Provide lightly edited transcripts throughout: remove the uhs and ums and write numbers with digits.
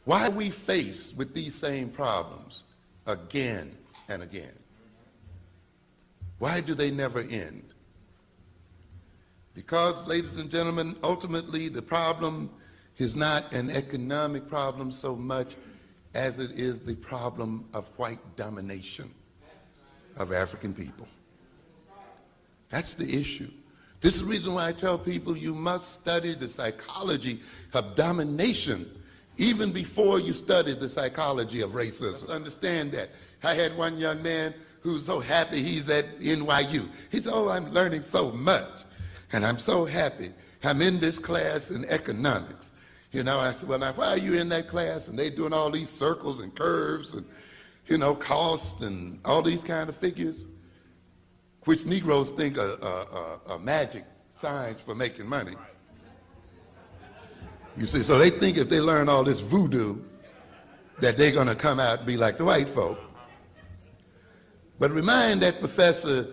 Why are we faced with these same problems again and again? Why do they never end? Because, ladies and gentlemen, ultimately the problem is not an economic problem so much as it is the problem of white domination of African people. That's the issue. This is the reason why I tell people you must study the psychology of domination even before you study the psychology of racism. Understand that. I had one young man who's so happy he's at NYU. He said, oh, I'm learning so much, and I'm so happy. I'm in this class in economics. You know, I said, well, now, why are you in that class? And they're doing all these circles and curves and, you know, cost and all these kind of figures, which Negroes think are magic signs for making money. You see, so they think if they learn all this voodoo, that they're going to come out and be like the white folk. But remind that professor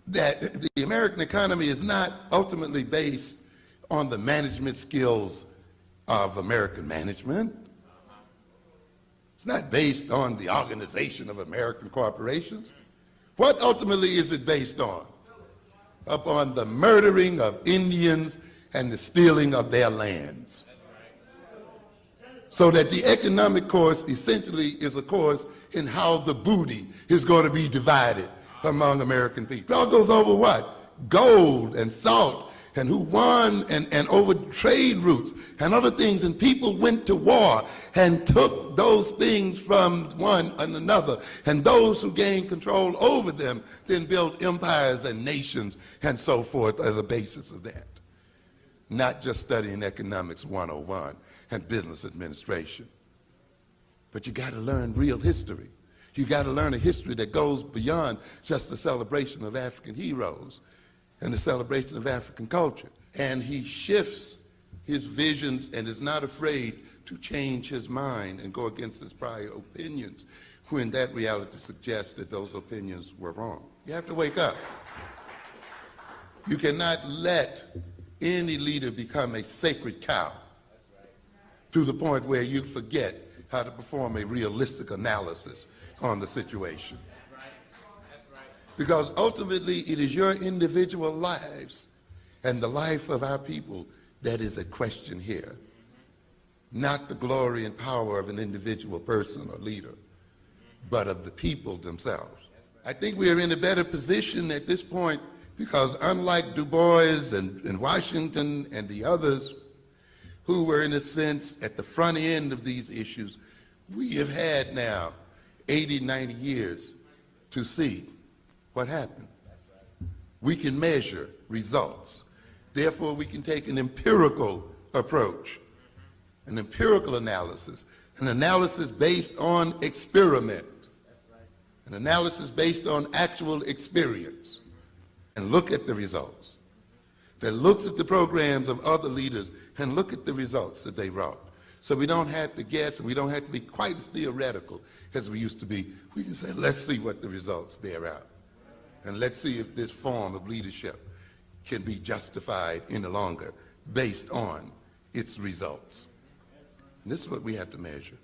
that the American economy is not ultimately based on the management skills of American management. It's not based on the organization of American corporations. What ultimately is it based on? Upon the murdering of Indians and the stealing of their lands. So that the economic course essentially is a course in how the booty is going to be divided among American people. It all goes over what? Gold and salt, and who won, and over trade routes and other things. And people went to war and took those things from one and another. And those who gained control over them then built empires and nations and so forth as a basis of that. Not just studying economics 101 and business administration. But you got to learn real history. You got to learn a history that goes beyond just the celebration of African heroes and the celebration of African culture. And he shifts his visions and is not afraid to change his mind and go against his prior opinions when that reality suggests that those opinions were wrong. You have to wake up. You cannot let any leader become a sacred cow to the point where you forget how to perform a realistic analysis on the situation. Because ultimately it is your individual lives and the life of our people that is at question here, not the glory and power of an individual person or leader, but of the people themselves. I think we are in a better position at this point because unlike Du Bois and Washington and the others who were in a sense at the front end of these issues, we have had now 80, 90 years to see what happened. We can measure results. Therefore, we can take an empirical approach, an empirical analysis, an analysis based on experiment, an analysis based on actual experience, and look at the results. That looks at the programs of other leaders and look at the results that they wrought. So we don't have to guess, and we don't have to be quite as theoretical as we used to be. We can say, let's see what the results bear out. And let's see if this form of leadership can be justified any longer based on its results. And this is what we have to measure.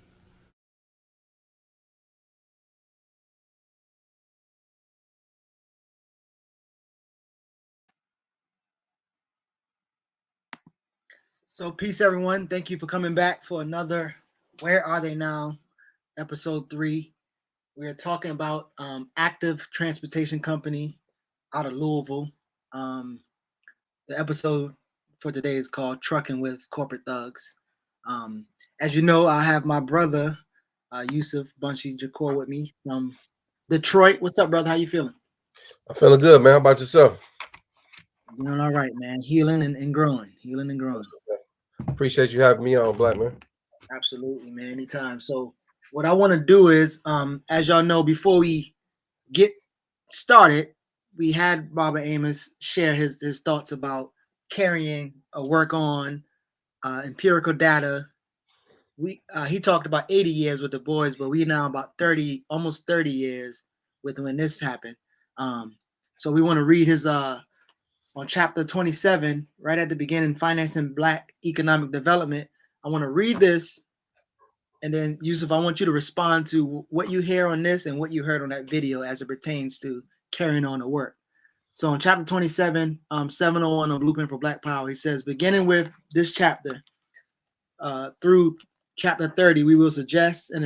So peace, everyone. Thank you for coming back for another Where Are They Now? Episode 3. We are talking about Active Transportation Company out of Louisville. The episode for today is called Trucking with Corporate Thugs. As you know, I have my brother, Yusef Bunchy Shakur, with me from Detroit. What's up, brother? How you feeling? I'm feeling good, man. How about yourself? Doing all right, man. Healing and growing. Healing and growing. Appreciate you having me on, Black man. Absolutely, man. Anytime. So what I want to do is, as y'all know, before we get started, we had Robert Amos share his thoughts about carrying a work on empirical data. He talked about 80 years with the boys, but we now about 30, almost 30 years with when this happened. So we want to read his on chapter 27, right at the beginning, Financing Black Economic Development. I want to read this And then Yusef, I want you to respond to what you hear on this and what you heard on that video as it pertains to carrying on the work. So in chapter 27, 701 on Blueprint for Black Power, he says, beginning with this chapter through chapter 30, we will suggest and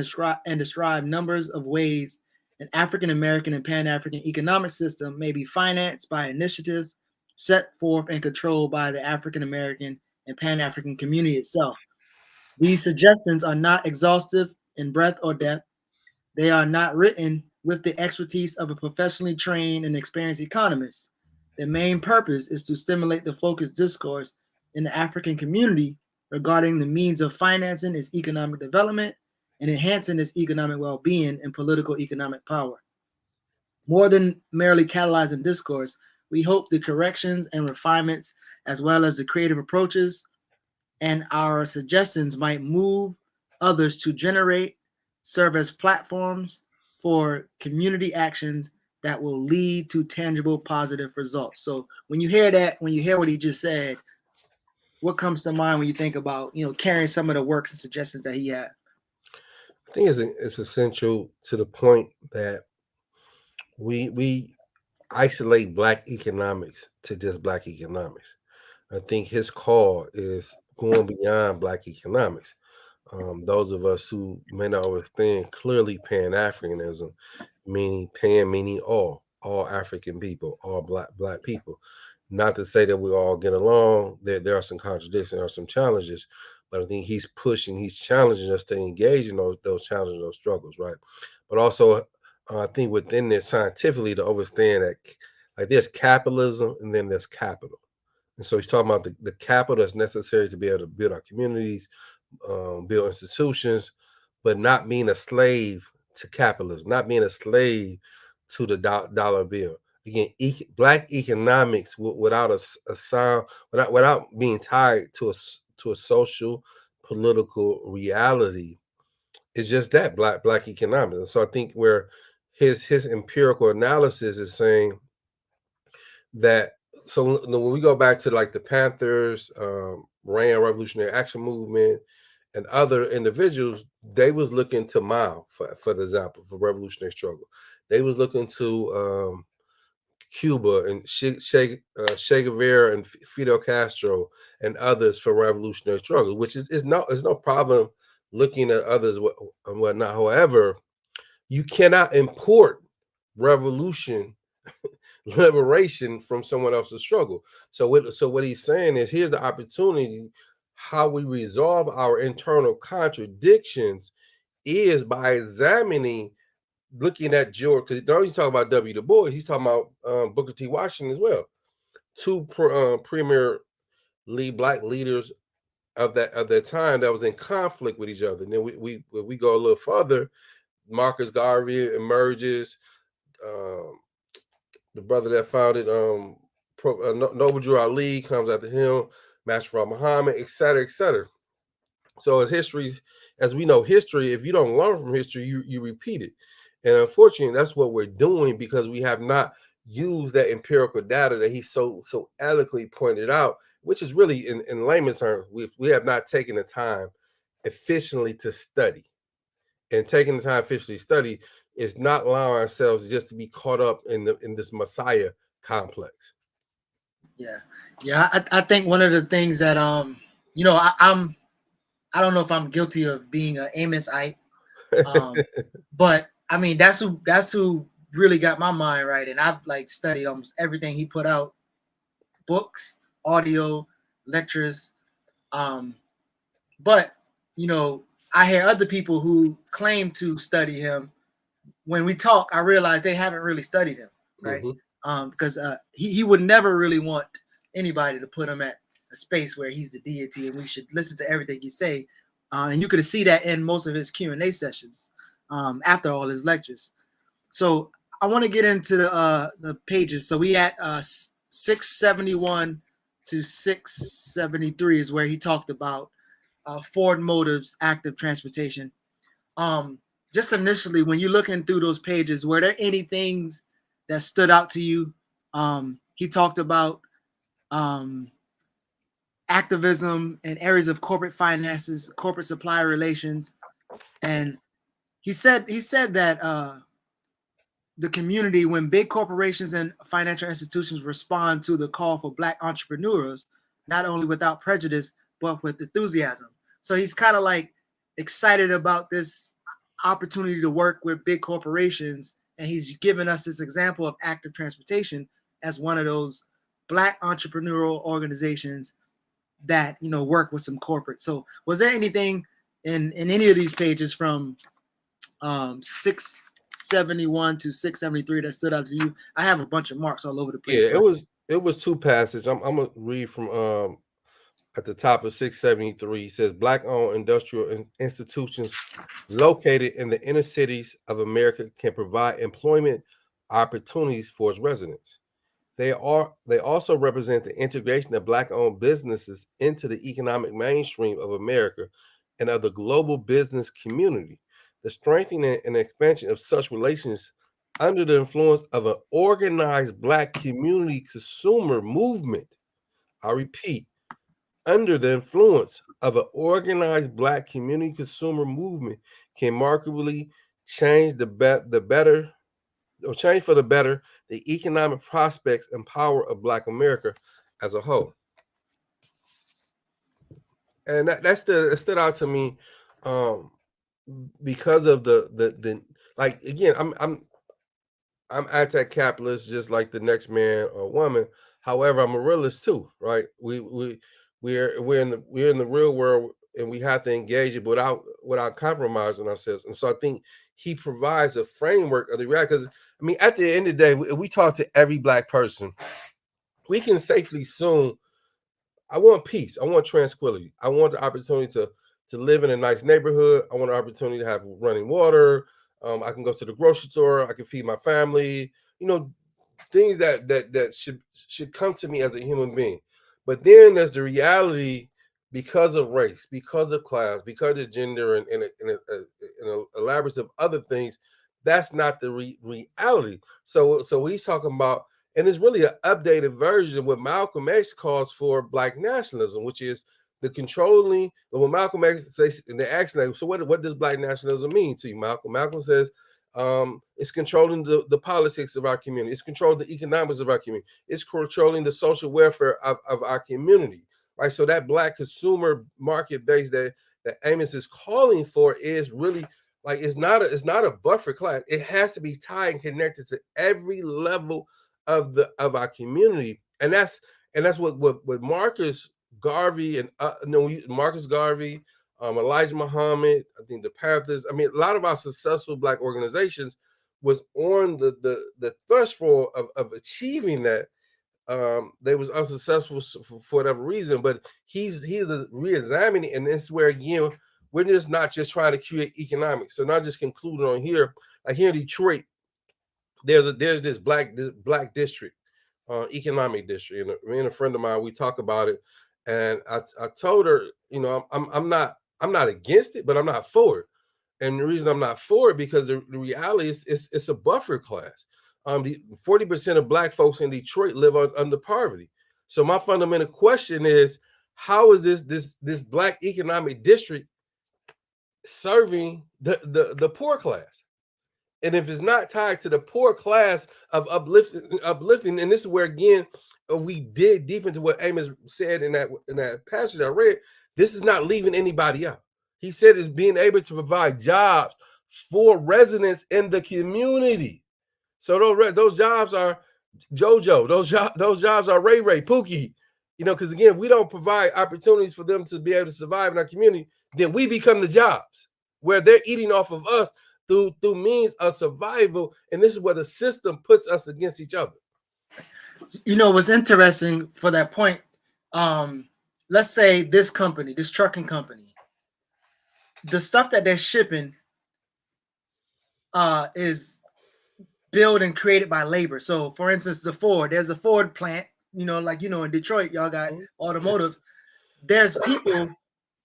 describe numbers of ways an African American and Pan-African economic system may be financed by initiatives set forth and controlled by the African American and Pan-African community itself. These suggestions are not exhaustive in breadth or depth. They are not written with the expertise of a professionally trained and experienced economist. Their main purpose is to stimulate the focused discourse in the African community regarding the means of financing its economic development and enhancing its economic well-being and political economic power. More than merely catalyzing discourse, we hope the corrections and refinements, as well as the creative approaches and our suggestions, might move others to serve as platforms for community actions that will lead to tangible positive results. So when you hear that, when you hear what he just said, what comes to mind when you think about, carrying some of the works and suggestions that he had? I think it's essential to the point that we isolate Black economics to just Black economics. I think his call is going beyond Black economics. Those of us who may not understand clearly Pan-Africanism, meaning all African people, all black people. Not to say that we all get along. There are some contradictions, there are some challenges, but I think he's challenging us to engage in those challenges, those struggles, right? But also, I think within there scientifically to understand that like there's capitalism and then there's capital. And so he's talking about the capital that's necessary to be able to build our communities, build institutions, but not being a slave to capitalism, not being a slave to the dollar bill. Again, Black economics without a sound, without being tied to a social, political reality, is just that Black economics. And so I think where his empirical analysis is saying that, so when we go back to like the Panthers, RAN, Revolutionary Action Movement, and other individuals, they was looking to Mao for the example for revolutionary struggle. They was looking to Cuba and Che Guevara and Fidel Castro and others for revolutionary struggle, which is no problem looking at others and whatnot. However, you cannot import revolution liberation from someone else's struggle. So what he's saying is, here's the opportunity. How we resolve our internal contradictions is by examining, looking at George, because don't he's talking about W. Du Bois, he's talking about Booker T. Washington as well. Two premier Black leaders of that time that was in conflict with each other. And then we go a little further. Marcus Garvey emerges. The brother that founded Noble Drew Ali comes after him, Master Muhammad, et cetera, et cetera. So as we know history, if you don't learn from history, you repeat it. And unfortunately, that's what we're doing because we have not used that empirical data that he so eloquently pointed out, which is really in layman's terms, we have not taken the time efficiently to study. And taking the time efficiently to study is not allowing ourselves just to be caught up in this Messiah complex. Yeah. I think one of the things that I don't know if I'm guilty of being an Amosite, but I mean that's who really got my mind right, and I've like studied almost everything he put out, books, audio, lectures, but I hear other people who claim to study him. When we talk, I realize they haven't really studied him, right? Mm-hmm. Because he would never really want anybody to put him at a space where he's the deity and we should listen to everything he say. And you could see that in most of his Q&A sessions after all his lectures. So I want to get into the pages. So we at 671 to 673 is where he talked about Ford Motor's active transportation. Just initially, when you're looking through those pages, were there any things that stood out to you? He talked about activism in areas of corporate finances, corporate supplier relations, And he said that the community, when big corporations and financial institutions respond to the call for Black entrepreneurs, not only without prejudice but with enthusiasm. So he's kind of like excited about this opportunity to work with big corporations, and he's given us this example of Active Transportation as one of those Black entrepreneurial organizations that work with some corporate. So was there anything in any of these pages from 671 to 673 that stood out to you? I have a bunch of marks all over the place. Yeah, it was two passages. I'm gonna read from at the top of 673. He says Black-owned industrial institutions located in the inner cities of America can provide employment opportunities for its residents. They also represent the integration of Black-owned businesses into the economic mainstream of America and of the global business community. The strengthening and expansion of such relations under the influence of an organized Black community consumer movement. I repeat, under the influence of an organized Black community consumer movement can markedly change change for the better the economic prospects and power of Black America as a whole. And that stood out to me because of the like, again, I'm anti-capitalist just like the next man or woman. However, I'm a realist too, right? We're in the real world, and we have to engage it without compromising ourselves. And so I think he provides a framework of the reality. Because I mean, at the end of the day, if we talk to every Black person, we can safely assume, I want peace. I want tranquility. I want the opportunity to live in a nice neighborhood. I want the opportunity to have running water. I can go to the grocery store. I can feed my family. Things that should come to me as a human being. But then there's the reality, because of race, because of class, because of gender, and a elaborate of other things. That's not the reality. So he's talking about, and it's really an updated version of what Malcolm X calls for Black nationalism, which is the controlling. When Malcolm X says in the action, so what does Black nationalism mean to you, Malcolm? Malcolm says it's controlling the politics of our community. It's controlling the economics of our community. It's controlling the social welfare of our community, right? So that Black consumer market base that Amos is calling for is really like, it's not a buffer class. It has to be tied and connected to every level of our community, and that's what Marcus Garvey and Marcus Garvey, Elijah Muhammad, I think the Panthers. I mean, a lot of our successful Black organizations was on the threshold of achieving that. They was unsuccessful for whatever reason, but he's re-examining, and this is where, again, we're just not just trying to create economics. So not just concluding on here, like here in Detroit, there's this black district, economic district, and me and a friend of mine, we talk about it, and I told her, I'm not against it, but I'm not for it. And the reason I'm not for it, because the reality is it's a buffer class. 40% of Black folks in Detroit live under poverty. So my fundamental question is, how is this Black economic district serving the poor class? And if it's not tied to the poor class of uplifting, and this is where, again, we dig deep into what Amos said in that passage I read. This is not leaving anybody out. He said it's being able to provide jobs for residents in the community. So those jobs are JoJo. Those jobs are Ray Ray, Pookie. Because again, we don't provide opportunities for them to be able to survive in our community, then we become the jobs where they're eating off of us through means of survival. And this is where the system puts us against each other. What's interesting for that point, let's say this trucking company, the stuff that they're shipping is built and created by labor. So for instance, there's a Ford plant, in Detroit, y'all got automotive. There's people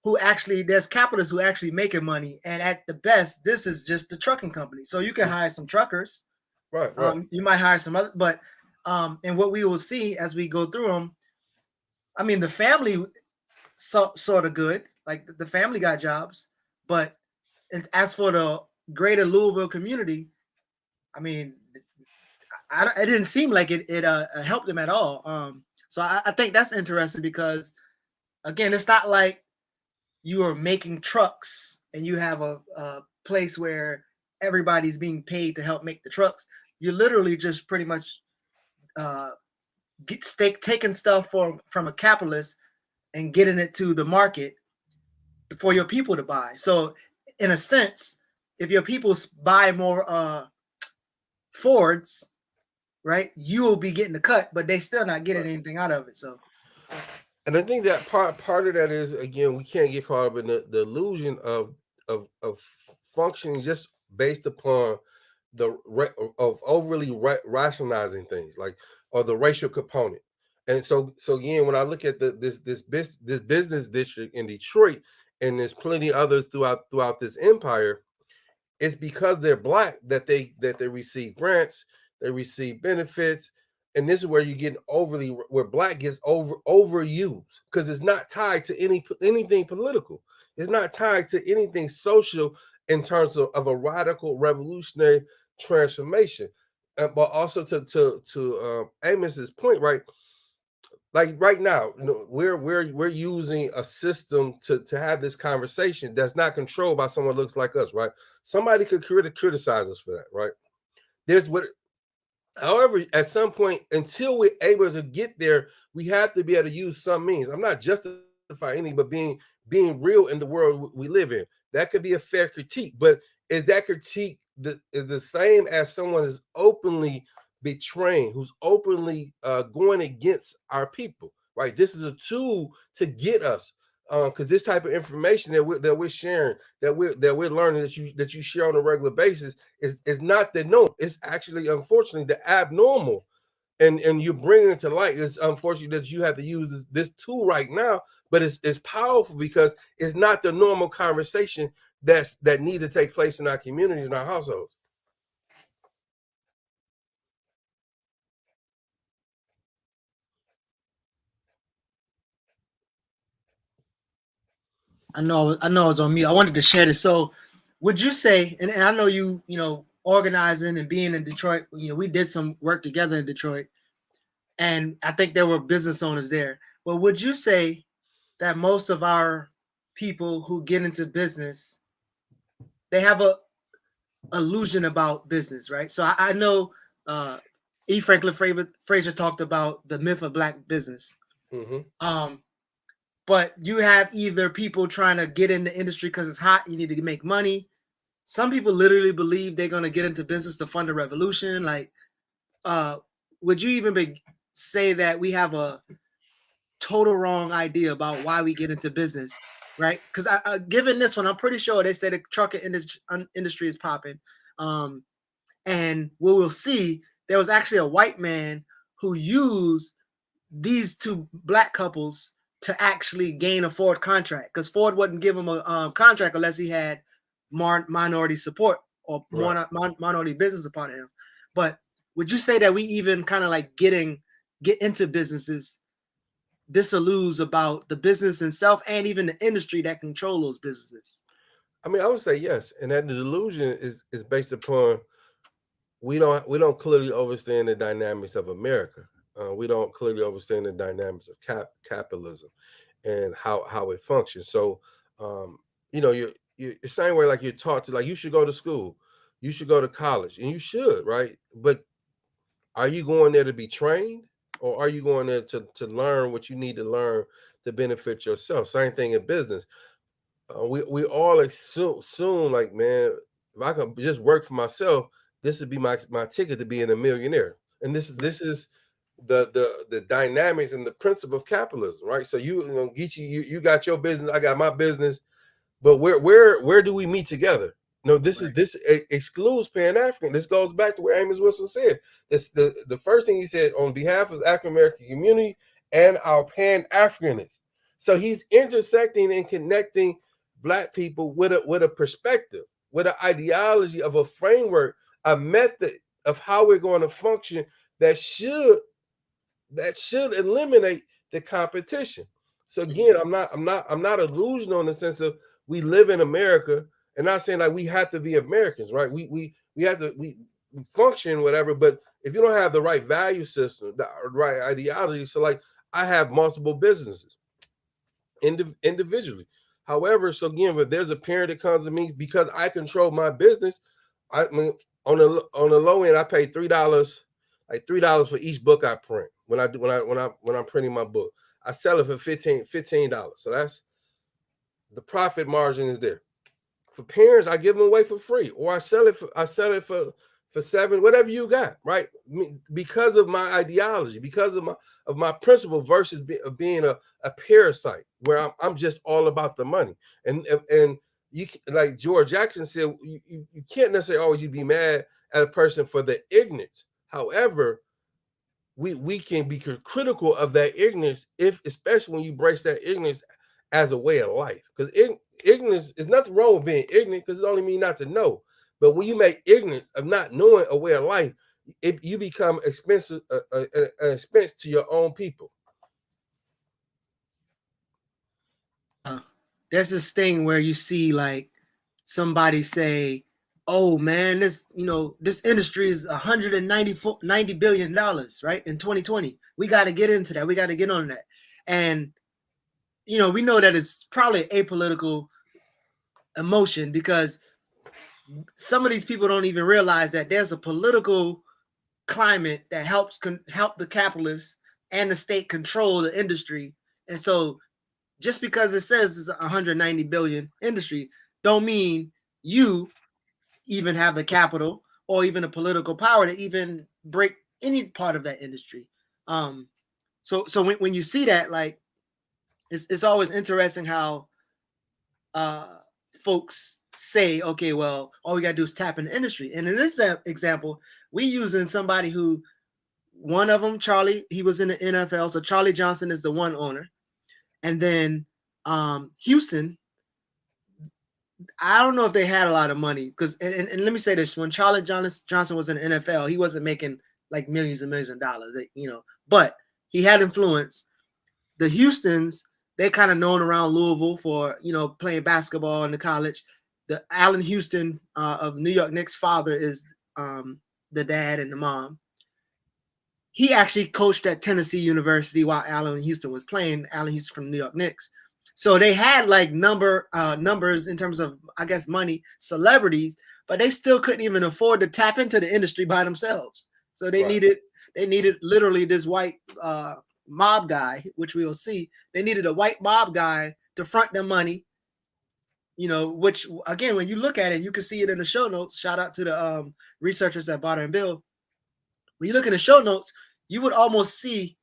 there's capitalists who actually making money. And at the best, this is just the trucking company. So you can hire some truckers. Right. You might hire some other, but and what we will see as we go through them, I mean, the family sort of good, like the family got jobs, but And as for the greater Louisville community, I mean, it didn't seem like it helped them at all. So I think that's interesting because, again, it's not like you are making trucks and you have a place where everybody's being paid to help make the trucks. You're literally just pretty much taking stuff from a capitalist and getting it to the market for your people to buy. So in a sense, if your people buy more Fords, right, you will be getting the cut, but they still not getting anything out of it. So, and I think that part of that is, again, we can't get caught up in the illusion of functioning just based upon of overly rationalizing things, like, or the racial component. And so again, when I look at this business district in Detroit, and there's plenty others throughout this empire, it's because they're black that they receive grants, they receive benefits, and this is where you get where black gets overused, because it's not tied to anything political. It's not tied to anything social in terms of a radical revolutionary transformation. But also to Amos's point, right? Like right now, we're using a system to have this conversation that's not controlled by someone who looks like us, right? Somebody could criticize us for that, right? However, at some point, until we're able to get there, we have to be able to use some means. I'm not justifying anything, but being real in the world we live in. That could be a fair critique, but is that critique the same as someone is openly betraying, who's openly going against our people, right? This is a tool to get us, because this type of information that we're sharing, that we're learning, that you share on a regular basis, is not the norm. It's actually, unfortunately, the abnormal. And you bring it to light. It's unfortunate that you have to use this tool right now, but it's powerful because it's not the normal conversation that need to take place in our communities and our households. I know it's on me. I wanted to share this. So, would you say, and I know you know, organizing and being in Detroit, we did some work together in Detroit, and I think there were business owners there. But would you say that most of our people who get into business, they have a illusion about business, right? So I know E. Franklin Fraser talked about the myth of black business. Mm-hmm. But you have either people trying to get in the industry because it's hot, you need to make money. Some people literally believe they're going to get into business to fund a revolution. Like, would you even say that we have a total wrong idea about why we get into business, right? Because given this one, I'm pretty sure they say the trucking industry is popping. And what we'll see, there was actually a white man who used these two black couples to actually gain a Ford contract, because Ford wouldn't give him a contract unless he had minority support or Right. minority business upon him. But would you say that we even kind of like get into businesses disillusions about the business itself and even the industry that control those businesses? I mean, I would say yes, and that the delusion is based upon we don't clearly understand the dynamics of America. We don't clearly understand the dynamics of capitalism and how it functions. So, you're the same way, like you're taught to, like, you should go to school, you should go to college, and you should, right? But are you going there to be trained, or are you going there to learn what you need to learn to benefit yourself? Same thing in business. We all assume, like, man, if I can just work for myself, this would be my ticket to being a millionaire. And this is the dynamics and the principle of capitalism, right? So Geechee, you got your business, I got my business, but where do we meet together? No, this excludes Pan African. This goes back to what Amos Wilson said. This the first thing he said, on behalf of the African American community and our Pan Africanists. So he's intersecting and connecting black people with a perspective, with an ideology of a framework, a method of how we're going to function that should eliminate the competition. So again, I'm not illusional in the sense of we live in America, And not saying like we have to be Americans, right? We have to we function whatever, but if you don't have the right value system, the right ideology, so like I have multiple businesses individually. However, so again, if there's a parent that comes to me because I control my business, I mean on the low end, I pay $3, like $3 for each book I print when I'm printing my book. I sell it for $15. So that's the profit margin is there. For parents, I give them away for free, or I sell it for $7, whatever you got, right? Because of my ideology, because of my principle versus being a parasite where I'm just all about the money. And you, like George Jackson said, you can't necessarily always be mad at a person for the ignorance. However, we can be critical of that ignorance especially when you brace that ignorance as a way of life, because ignorance is nothing wrong with being ignorant because it only means not to know. But when you make ignorance of not knowing a way of life, you become expensive, an expense to your own people. There's this thing where you see like somebody say, "Oh man, this this industry is $190 billion, right? In 2020, we got to get into that. We got to get on that." And we know that it's probably apolitical emotion because some of these people don't even realize that there's a political climate that help the capitalists and the state control the industry. And so just because it says it's a 190 billion industry don't mean you even have the capital or even the political power to even break any part of that industry. So when you see that, like, it's always interesting how folks say, okay, well, all we gotta do is tap in the industry. And in this example, we using somebody who, one of them, Charlie, he was in the NFL. So Charlie Johnson is the one owner. And then Houston, I don't know if they had a lot of money because, and let me say this: when Charlie Johnson was in the NFL, he wasn't making like millions and millions of dollars, but he had influence. The Houstons, they kind of known around Louisville for playing basketball in the college. The Allen Houston of New York Knicks' father is the dad and the mom. He actually coached at Tennessee University while Allen Houston was playing. Allen Houston from the New York Knicks. So they had like numbers in terms of, I guess, money, celebrities, but they still couldn't even afford to tap into the industry by themselves. So they needed literally this white mob guy, which we will see. They needed a white mob guy to front their money, which again, when you look at it, you can see it in the show notes. Shout out to the researchers at Barter and Bill. When you look in the show notes, you would almost see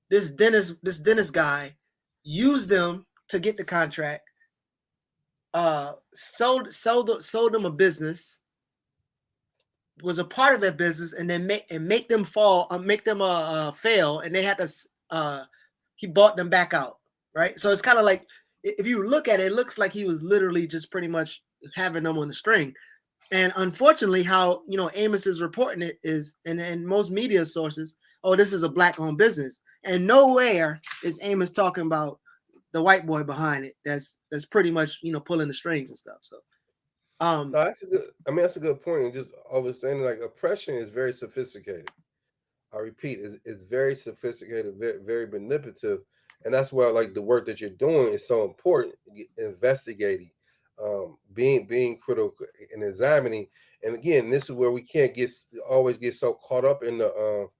this dentist guy use them to get the contract, sold them a business, was a part of that business, and then make them fail, and they had to. He bought them back out, right? So it's kind of like, if you look at it, it looks like he was literally just pretty much having them on the string. And unfortunately, how Amos is reporting it is, and most media sources, oh, this is a black-owned business, and nowhere is Amos talking about the white boy behind it. That's pretty much pulling the strings and stuff. So, no, that's a good. I mean, that's a good point. And just understanding, like, oppression is very sophisticated. I repeat, it's very sophisticated, very, very manipulative, and that's why like the work that you're doing is so important. Investigating, being critical and examining. And again, this is where we can't always get so caught up in the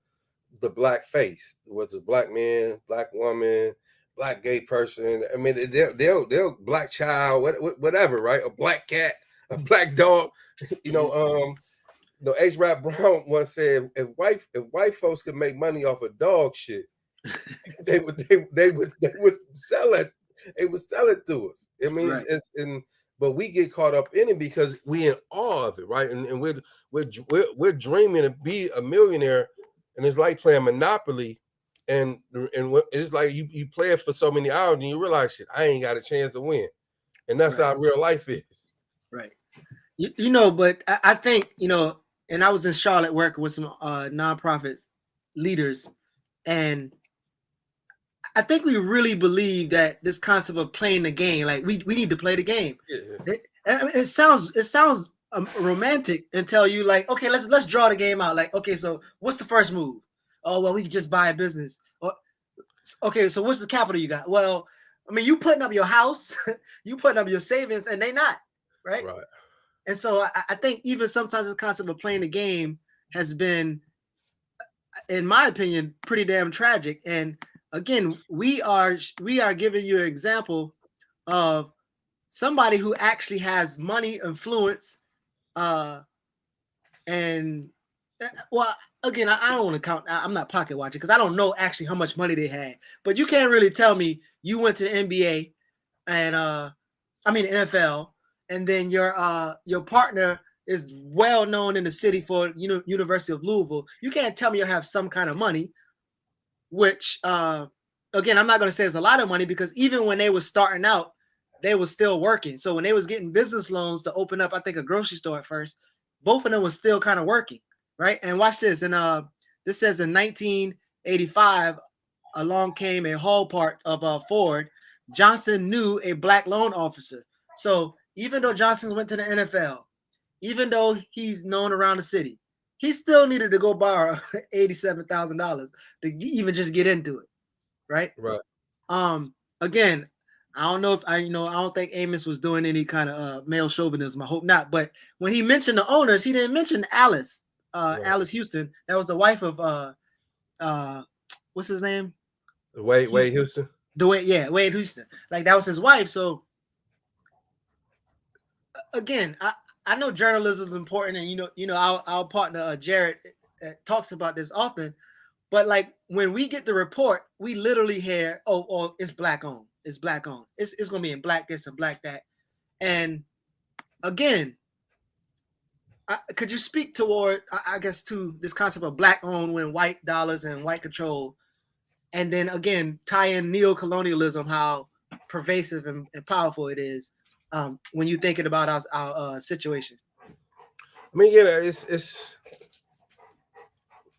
black face, whether it's a black man, black woman, black gay person. I mean, they'll black child, whatever, right? A black cat, a black dog. H. Rap Brown once said, if white folks could make money off of dog shit, they would sell it. They would sell it to us. I mean, right. But we get caught up in it because we in awe of it, right? And we're dreaming to be a millionaire, and it's like playing Monopoly, and it's like you play it for so many hours and you realize, shit, I ain't got a chance to win, and that's how real life is. Right. But I think and I was in Charlotte working with some nonprofit leaders, and I think we really believe that this concept of playing the game, like we need to play the game. Yeah. I mean, it sounds romantic until you like, okay, let's draw the game out. Like, okay, so what's the first move? Oh well, we could just buy a business. Or, okay, so what's the capital you got? Well, I mean, you putting up your house, you putting up your savings, and they not right. Right. And so I think even sometimes the concept of playing the game has been, in my opinion, pretty damn tragic. And again, we are giving you an example of somebody who actually has money, influence, and well, again, I don't want to count. I'm not pocket watching because I don't know actually how much money they had. But you can't really tell me you went to the NBA and I mean the NFL, and then your partner is well known in the city for University of Louisville. You can't tell me you have some kind of money, which again, I'm not going to say it's a lot of money because even when they were starting out, they were still working. So when they was getting business loans to open up, I think a grocery store at first, both of them was still kind of working, right? And watch this. And this says in 1985, along came a hall part of Ford. Johnson knew a black loan officer. So even though Johnson went to the NFL, even though he's known around the city, he still needed to go borrow $87,000 to even just get into it, right? Right. Again, I don't know if I don't think Amos was doing any kind of male chauvinism. I hope not. But when he mentioned the owners, he didn't mention Alice, Right. Alice Houston. That was the wife of what's his name? Wade Houston. Wade Houston. Like that was his wife. So again, I know journalism is important, and our partner Jared talks about this often. But like when we get the report, we literally hear, oh, it's black owned. It's black owned. It's gonna be in black this and black that. And again, could you speak toward, I guess, to this concept of black owned when white dollars and white control, and then again tie in neo-colonialism, how pervasive and powerful it is when you're thinking about our situation. I mean, it's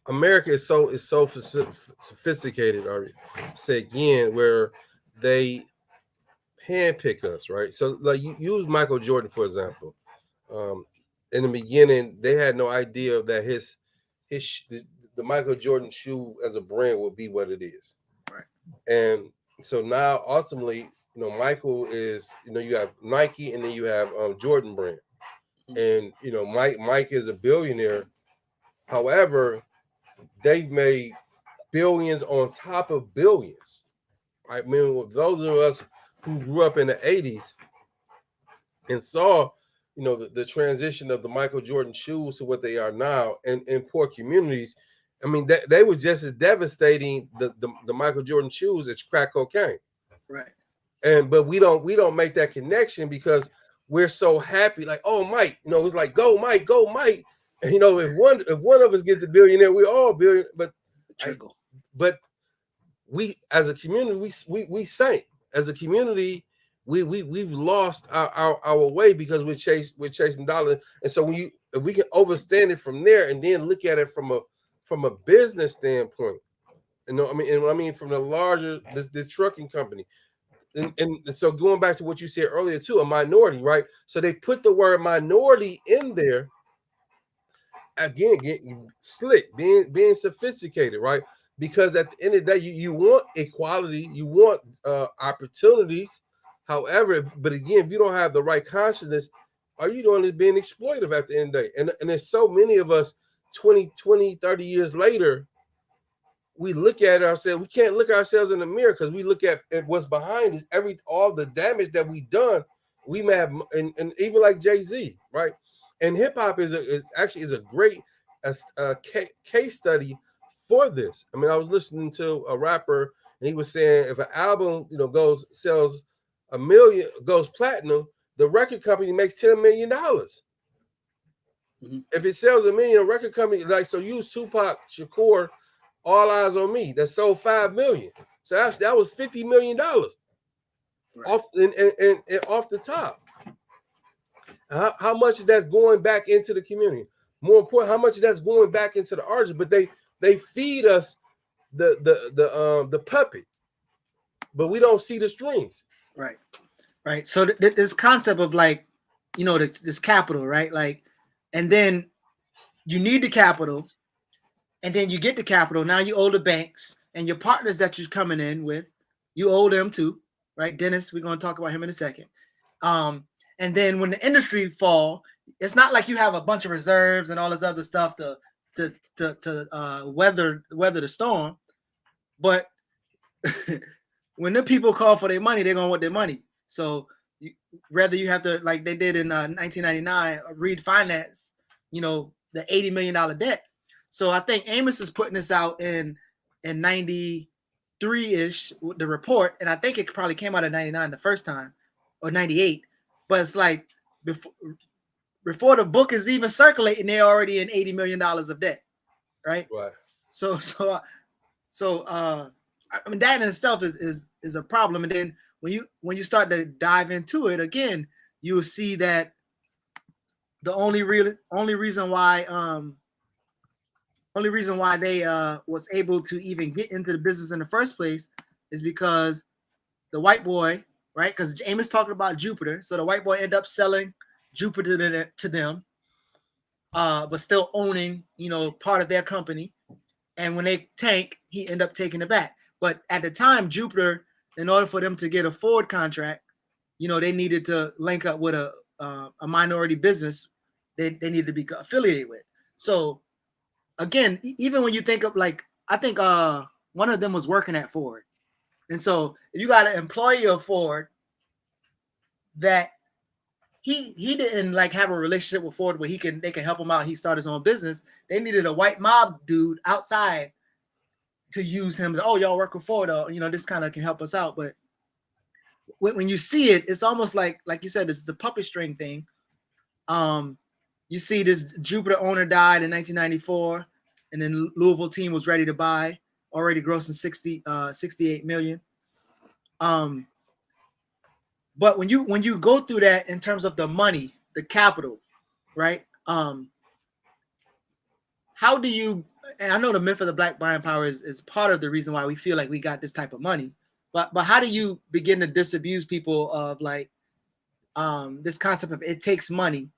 America is so sophisticated, or say again, where they handpick us, right? So, like, you use Michael Jordan for example. In the beginning, they had no idea that the Michael Jordan shoe as a brand would be what it is, right? And so now, ultimately, Michael is, you have Nike, and then you have Jordan brand, and Mike is a billionaire. However, they've made billions on top of billions. I mean, those of us who grew up in the 80s and saw, the transition of the Michael Jordan shoes to what they are now in poor communities. I mean, they were just as devastating, the Michael Jordan shoes, as crack cocaine. Right. But we don't make that connection because we're so happy. Like, oh, Mike, it's like, go Mike, go Mike. And if one of us gets a billionaire, we're all billion. But but we as a community, we sank. As a community, we've lost our way because we're chasing dollars. And so if we can understand it from there and then look at it from a business standpoint, I mean from the larger the trucking company. And so going back to what you said earlier too, a minority, right? So they put the word minority in there. Again, getting slick, being sophisticated, right? Because at the end of the day, you want equality, you want opportunities. However, but again, if you don't have the right consciousness, are you only being exploitive at the end of the day? And there's so many of us 20, 30 years later, we look at ourselves, we can't look ourselves in the mirror because we look at what's behind us, all the damage that we've done. We may have, and even like Jay-Z, right? And hip hop is a great case study for this. I mean, I was listening to a rapper, and he was saying if an album, sells a million, goes platinum, the record company makes $10 million. Mm-hmm. If it sells $1 million, a record company, like, so use Tupac Shakur, All Eyes on Me, that sold 5 million. So that was $50 million off and off the top. How much of that's going back into the community? More important, how much of that's going back into the artists? But they feed us the puppet, but we don't see the strings. Right. So this concept of like this capital, right? Like, and then you need the capital, and then you get the capital. Now you owe the banks and your partners that you're coming in with, you owe them too, right? Dennis, we're going to talk about him in a second. And then when the industry fall, it's not like you have a bunch of reserves and all this other stuff to weather the storm. But when the people call for their money, they're gonna want their money. So whether you have to, like they did in 1999, refinance, the $80 million debt. So I think Amos is putting this out in 93-ish, the report, and I think it probably came out in 99 the first time, or 98. But it's like before the book is even circulating, they're already in $80 million of debt, right? Right. So I mean, that in itself is a problem. And then when you start to dive into it again, you will see that the only reason why they was able to even get into the business in the first place is because the white boy, right? Because Amos talking about Jupiter, so the white boy ended up selling Jupiter to them, but still owning part of their company. And when they tank, he ended up taking it back. But at the time, Jupiter, in order for them to get a Ford contract, they needed to link up with a minority business they needed to be affiliated with. So again, even when you think of, like, I think one of them was working at Ford. And so if you got an employee of Ford that he didn't like have a relationship with Ford where they can help him out, he started his own business, they needed a white mob dude outside to use him. Oh, y'all work with Ford, or this kind of can help us out. But when you see it, it's almost like you said, it's the puppet string thing. You see this Jupiter owner died in 1994, and then Louisville team was ready to buy, already grossing 68 million. But when you go through that in terms of the money, the capital, right? How do you, and I know the myth of the black buying power is part of the reason why we feel like we got this type of money, but how do you begin to disabuse people of like this concept of it takes money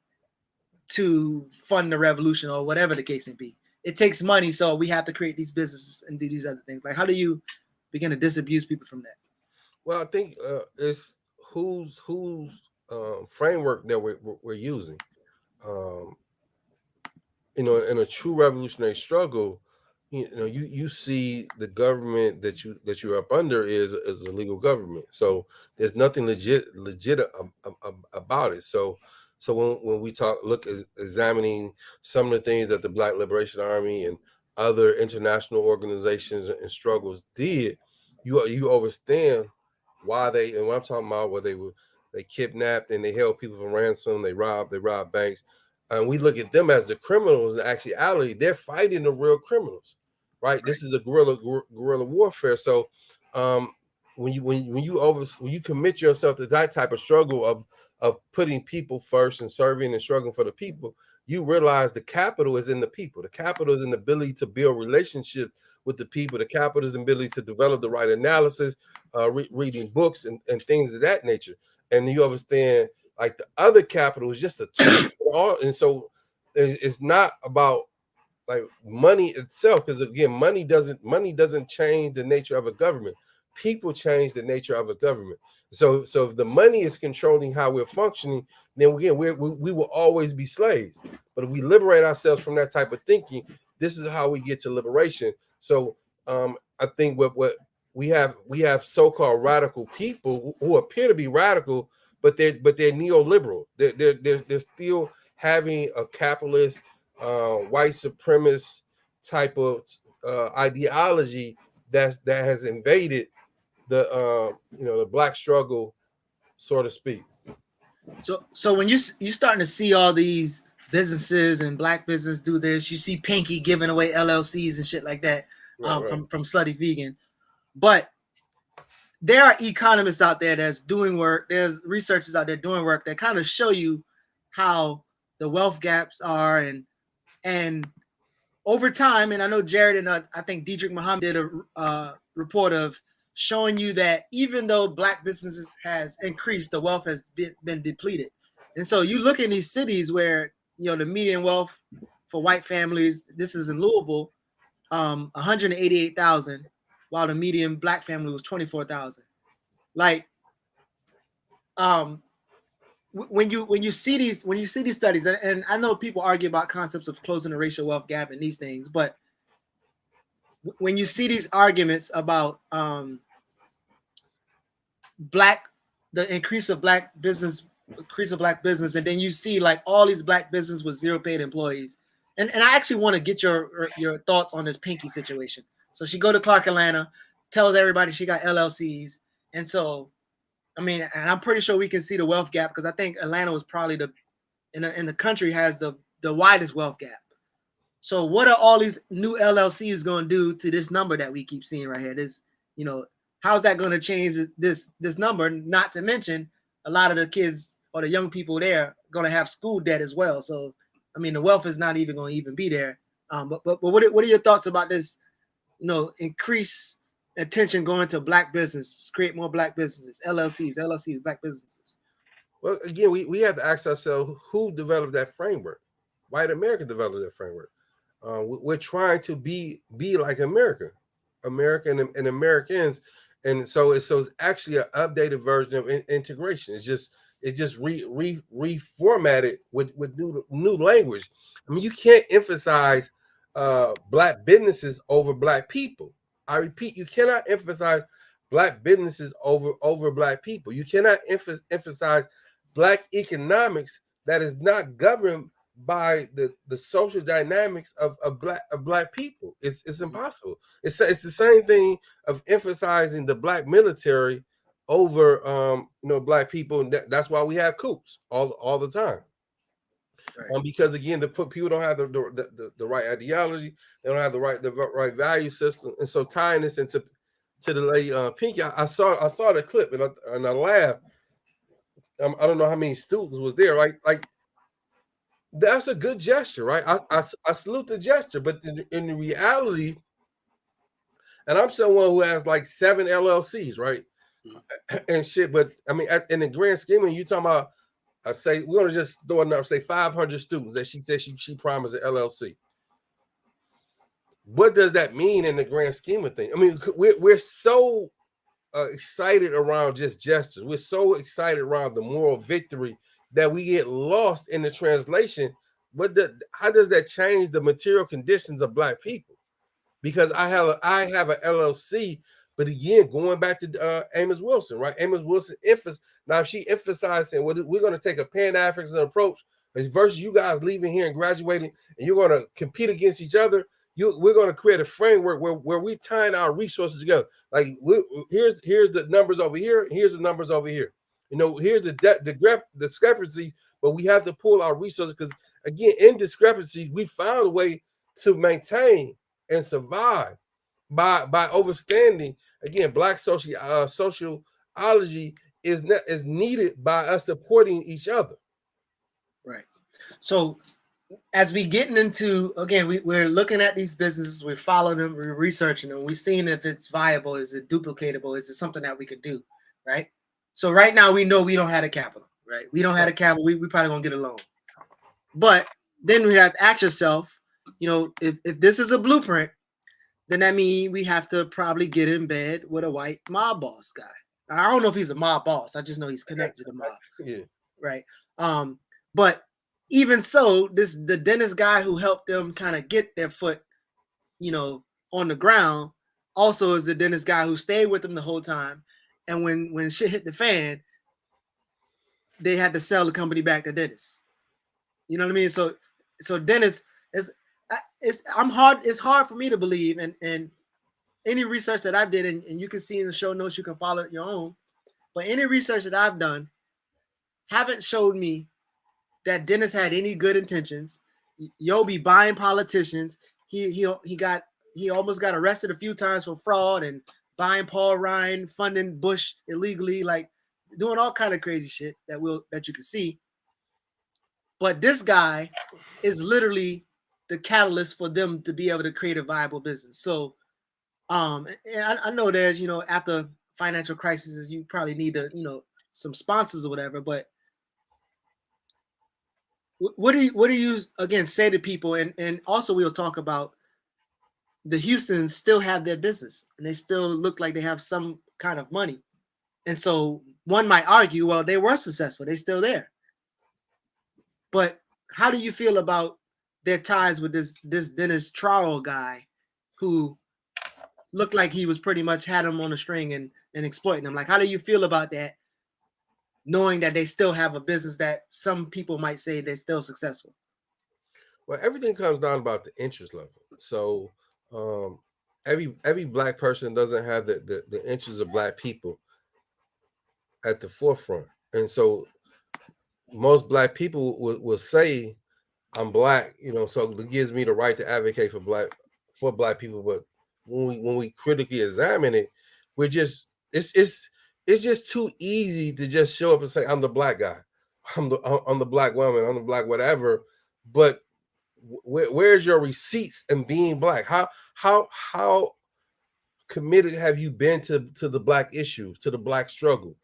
to fund the revolution, or whatever the case may be? It takes money, so we have to create these businesses and do these other things. Like, how do you begin to disabuse people from that? Well, I think it's whose framework that we're using. In a true revolutionary struggle, you see the government that you're up under is a legal government. So there's nothing legit about it. So when we examining some of the things that the Black Liberation Army and other international organizations and struggles did, you understand why and what I'm talking about, where they kidnapped and they held people for ransom, they robbed banks. And we look at them as the criminals. In actuality, they're fighting the real criminals, right? This is a guerrilla warfare. So, when you commit yourself to that type of struggle of putting people first and serving and struggling for the people, you realize the capital is in the people. The capital is in the ability to build relationships with the people. The capital is the ability to develop the right analysis, reading books and things of that nature. And you understand, like, the other capital is just a tool. And so it's not about like money itself, because again, money doesn't change the nature of a government. People change the nature of a government. So if the money is controlling how we're functioning, then again, we will always be slaves. But if we liberate ourselves from that type of thinking, this is how we get to liberation. So I think what we have so-called radical people who appear to be radical, but they're neoliberal. They're still having a capitalist, white supremacist type of ideology that has invaded the black struggle, so to speak. So when you're starting to see all these businesses and black business do this, you see Pinky giving away LLCs and shit like that, right. From Slutty Vegan. But there are economists out there that's doing work. There's researchers out there doing work that kind of show you how the wealth gaps are, and over time. And I know Jared and I think Diedrich Muhammad did a report of showing you that even though black businesses has increased, the wealth has been depleted. And so you look in these cities where, you know, the median wealth for white families, this is in Louisville, 188,000, while the median black family was 24,000. Like, when you see these studies, and I know people argue about concepts of closing the racial wealth gap and these things, but when you see these arguments about the increase of black business, and then you see like all these black business with zero paid employees, and I actually want to get your thoughts on this Pinky situation. So she go to Clark Atlanta, tells everybody she got LLCs, and so I mean, and I'm pretty sure we can see the wealth gap because I think Atlanta was probably in the country has the widest wealth gap. So what are all these new LLCs going to do to this number that we keep seeing right here? This, you know, how's that going to change this number? Not to mention a lot of the kids or the young people there going to have school debt as well. So, I mean, the wealth is not even going to even be there. But what are your thoughts about this? You know, increase attention going to black businesses, create more black businesses, LLCs, black businesses. Well, again, we have to ask ourselves who developed that framework. White America developed that framework. We're trying to be like America and Americans, and so it's actually an updated version of integration. It's just reformatted with new language. I mean, you can't emphasize black businesses over black people. I repeat, you cannot emphasize black businesses over black people. You cannot emphasize black economics that is not governed by the social dynamics of black people. It's impossible. It's the same thing of emphasizing the black military over black people, and that's why we have coups all the time. Right. Because again, the people don't have the right ideology, they don't have the right value system, and so tying this into the lady Pinky, I saw the clip and I laughed. I don't know how many students was there, right? Like, that's a good gesture, right? I salute the gesture, but in the reality, and I'm someone who has like 7 LLCs, right? And shit, but I mean, in the grand scheme, when you talking about, I say we're gonna just throw a number, say 500 students that she said she promised an LLC. What does that mean in the grand scheme of things? I mean, we're so excited around just gestures. We're so excited around the moral victory that we get lost in the translation. How does that change the material conditions of black people? Because I have an LLC, but again, going back to Amos Wilson, right? Amos Wilson now if she emphasized saying, well, we're going to take a Pan-African approach versus you guys leaving here and graduating, and you're going to compete against each other. We're going to create a framework where we're tying our resources together. Like, here's the numbers over here, here's the numbers over here. You know, here's the discrepancies, but we have to pull our resources because, again, in discrepancies, we found a way to maintain and survive by overstanding. Again, black sociology is needed by us supporting each other. Right. So as we getting into, again, we're looking at these businesses, we're following them, we're researching them, we're seeing if it's viable, is it duplicatable, is it something that we could do, right? So right now we know we don't have the capital, right? We don't have the capital, we probably gonna get a loan. But then we have to ask yourself, you know, if this is a blueprint, then that means we have to probably get in bed with a white mob boss guy. I don't know if he's a mob boss, I just know he's connected to the mob. Yeah. Right. But even so, the dentist guy who helped them kind of get their foot, you know, on the ground, also is the dentist guy who stayed with them the whole time. And when shit hit the fan, they had to sell the company back to dentists. You know what I mean? So dentists it's hard for me to believe, and any research that I've did, and you can see in the show notes, you can follow it your own. But any research that I've done haven't showed me that Dennis had any good intentions. Yo be buying politicians. He almost got arrested a few times for fraud and buying Paul Ryan, funding Bush illegally, like doing all kind of crazy shit that you can see. But this guy is literally the catalyst for them to be able to create a viable business. So and I know there's, you know, after financial crises, you probably need to, you know, some sponsors or whatever, but what do you again say to people? And also we'll talk about the Houstons still have their business and they still look like they have some kind of money. And so one might argue, well, they were successful, they're still there. But how do you feel about their ties with this Dennis Trowell guy who looked like he was pretty much had him on a string and exploiting him? Like, how do you feel about that, knowing that they still have a business that some people might say they're still successful? Well, everything comes down about the interest level. So every black person doesn't have the interests of black people at the forefront. And so most black people will say, I'm black, so it gives me the right to advocate for black people. But when we critically examine it, we're just it's just too easy to just show up and say, I'm the black guy, I'm the black woman, I'm the black whatever. But where's your receipts in being black? How committed have you been to the black issues, to the black struggle?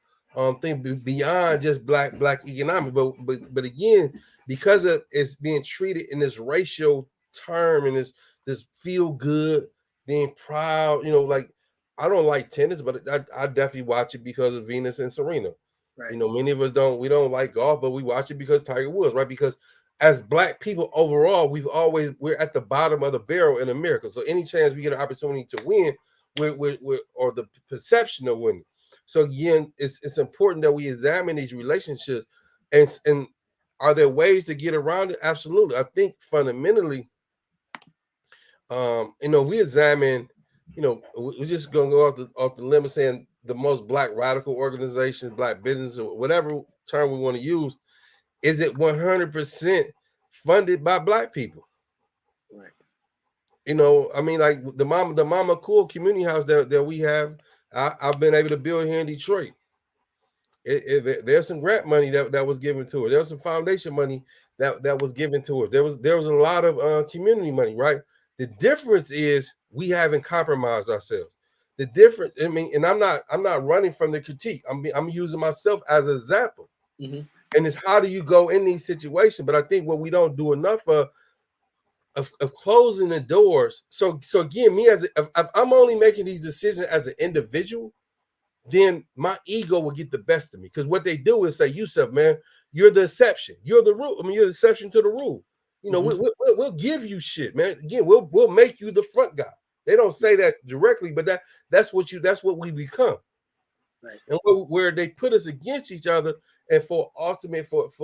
Think beyond just black economic, but again, because it's being treated in this racial term and this feel good, being proud, like I don't like tennis, but I definitely watch it because of Venus and Serena. Right. Many of us we don't like golf, but we watch it because Tiger Woods, right? Because as black people overall, we're at the bottom of the barrel in America. So any chance we get an opportunity to win, we're or the perception of winning. So again, it's important that we examine these relationships, and are there ways to get around it? Absolutely. I think fundamentally, we examine, we're just gonna go off the limb saying the most black radical organizations, black business, or whatever term we want to use, is it 100% funded by black people? Right. I mean, like the Mama Cool community house that we have, I've been able to build here in Detroit. There's some grant money that was given to her. There was some foundation money that was given to her. There was a lot of community money, right? The difference is we haven't compromised ourselves. The difference, I mean, and I'm not running from the critique. I'm using myself as an example. Mm-hmm. And it's how do you go in these situations? But I think what we don't do enough of closing the doors. So again, me if I'm only making these decisions as an individual, then my ego will get the best of me. Because what they do is say, Yusef, man, you're the exception. You're the rule. I mean, you're the exception to the rule. Mm-hmm. We'll give you shit, man. Again, we'll make you the front guy. They don't say that directly, but that's what we become. Right. And where they put us against each other and for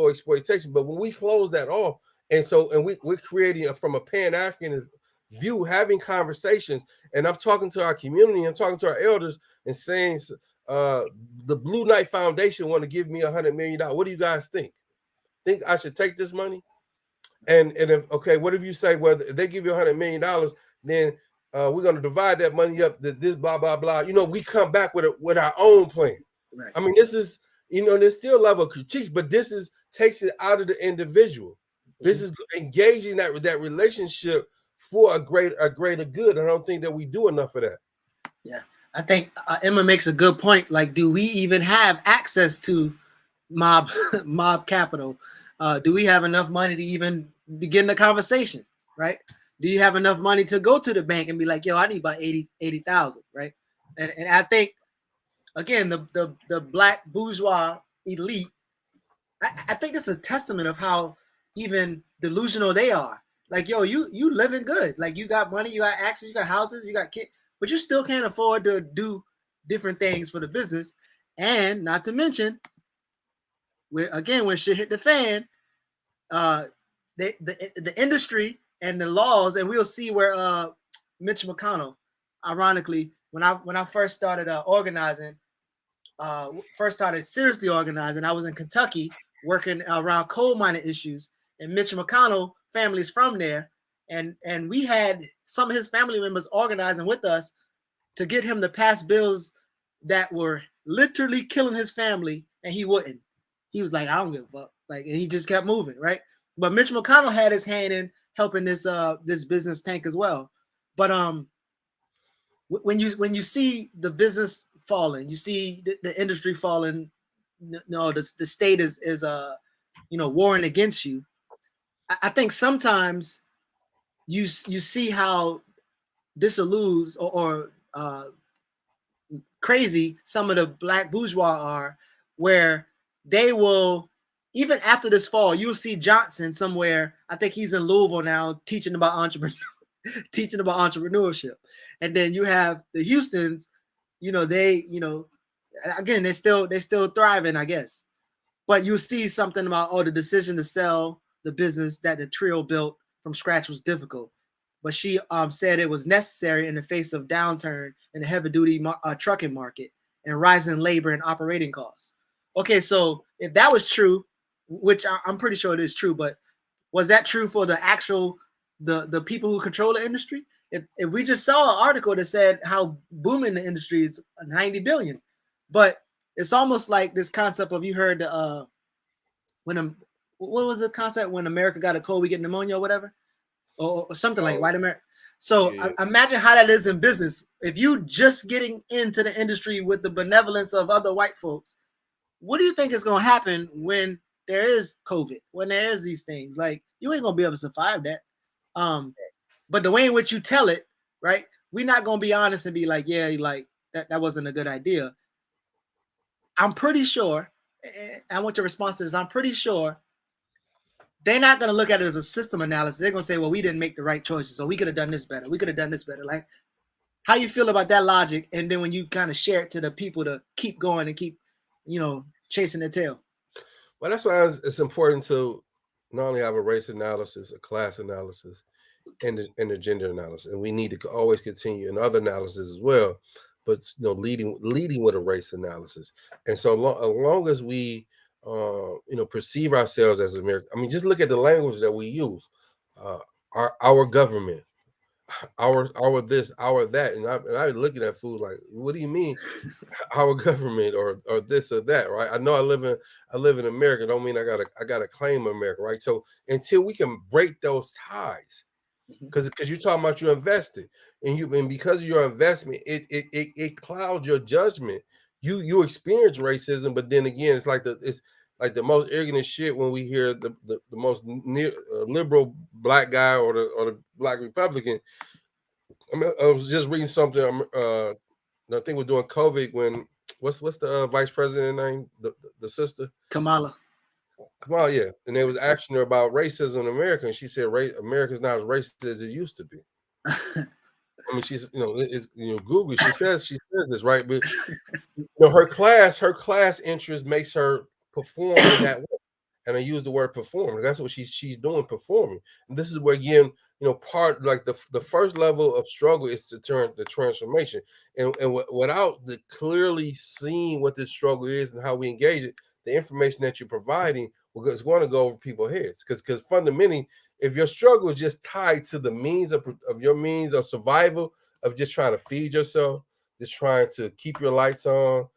exploitation. But when we close that off, and we're creating from a Pan-African view, having conversations, and I'm talking to our community, I'm talking to our elders and saying, the Blue Knight Foundation want to give me $100 million. What do you guys think? Think I should take this money? And if, okay, what if you say, well, if they give you $100 million, then we're going to divide that money up, this blah, blah, blah. We come back with our own plan. Right. I mean, this is, there's still level of critique, but this takes it out of the individual. This is engaging that relationship for a greater good. I don't think that we do enough of that. Yeah, I think Emma makes a good point. Like, do we even have access to mob capital? Do we have enough money to even begin the conversation? Right? Do you have enough money to go to the bank and be like, yo, I need about 80,000, right? And I think, again, the black bourgeois elite, I think that's a testament of how even delusional they are. Like, yo, you living good. Like, you got money, you got access, you got houses, you got kids, but you still can't afford to do different things for the business. And not to mention, when shit hit the fan, the industry and the laws, and we'll see where Mitch McConnell, ironically, when I first started organizing, first started seriously organizing, I was in Kentucky working around coal mining issues, and Mitch McConnell family is from there, and we had some of his family members organizing with us to get him to pass bills that were literally killing his family, and he wouldn't. He was like, I don't give a fuck. Like, and he just kept moving, right? But Mitch McConnell had his hand in helping this business tank as well. But when you see the business falling, you see the industry falling, the state is warring against you. I think sometimes you see how dissolute or crazy some of the black bourgeois are, where they will, even after this fall, you'll see Johnson somewhere. I think he's in Louisville now teaching about entrepreneurship. And then you have the Houstons, they, again, they're still thriving, I guess. But you see something about, the decision to sell the business that the trio built from scratch was difficult. But she said it was necessary in the face of downturn in the heavy duty trucking market and rising labor and operating costs. Okay, so if that was true, which I'm pretty sure it is true, but was that true for the actual the people who control the industry? If we just saw an article that said how booming the industry is, 90 billion, but it's almost like this concept of, you heard the what was the concept when America got a cold, we get pneumonia or whatever, or something like white America. So Yeah. imagine how that is in business. If you just getting into the industry with the benevolence of other white folks, what do you think is going to happen when there is COVID, when there is these things? Like, you ain't going to be able to survive that. But the way in which you tell it, right? We're not going to be honest and be like, yeah, like that wasn't a good idea. I'm pretty sure, I want your response to this. I'm pretty sure they're not going to look at it as a system analysis. They're going to say, well, we didn't make the right choices, so we could have done this better. We could have done this better. Like, how you feel about that logic? And then when you kind of share it to the people to keep going and keep, chasing their tail. Well, that's why it's important to not only have a race analysis, a class analysis, and a gender analysis, and we need to always continue in other analysis as well. But leading with a race analysis, and so as long as we perceive ourselves as American, I mean, just look at the language that we use. Our government, our this, our that, and I looking at food like, what do you mean, our government or this or that, right? I know I live in America, don't mean I gotta claim America, right? So until we can break those ties, because you're talking about you invested, and because of your investment, it clouds your judgment. You experience racism, but then again, it's like the most ignorant shit when we hear the most liberal black guy or the black Republican. I mean, I was just reading something. I think we're doing COVID when what's the vice president name? The sister Kamala. Yeah, and they was asking her about racism in America, and she said, America's not as racist as it used to be." I mean, she's it's Google. She says this, right, but her class interest makes her perform in that way. And I use the word perform. That's what she's doing, performing. And this is where, again, part like the first level of struggle is to turn the transformation, and without the clearly seeing what this struggle is and how we engage it, the information that you're providing is going to go over people's heads, because fundamentally, if your struggle is just tied to the means of your means of survival, of just trying to feed yourself, just trying to keep your lights on,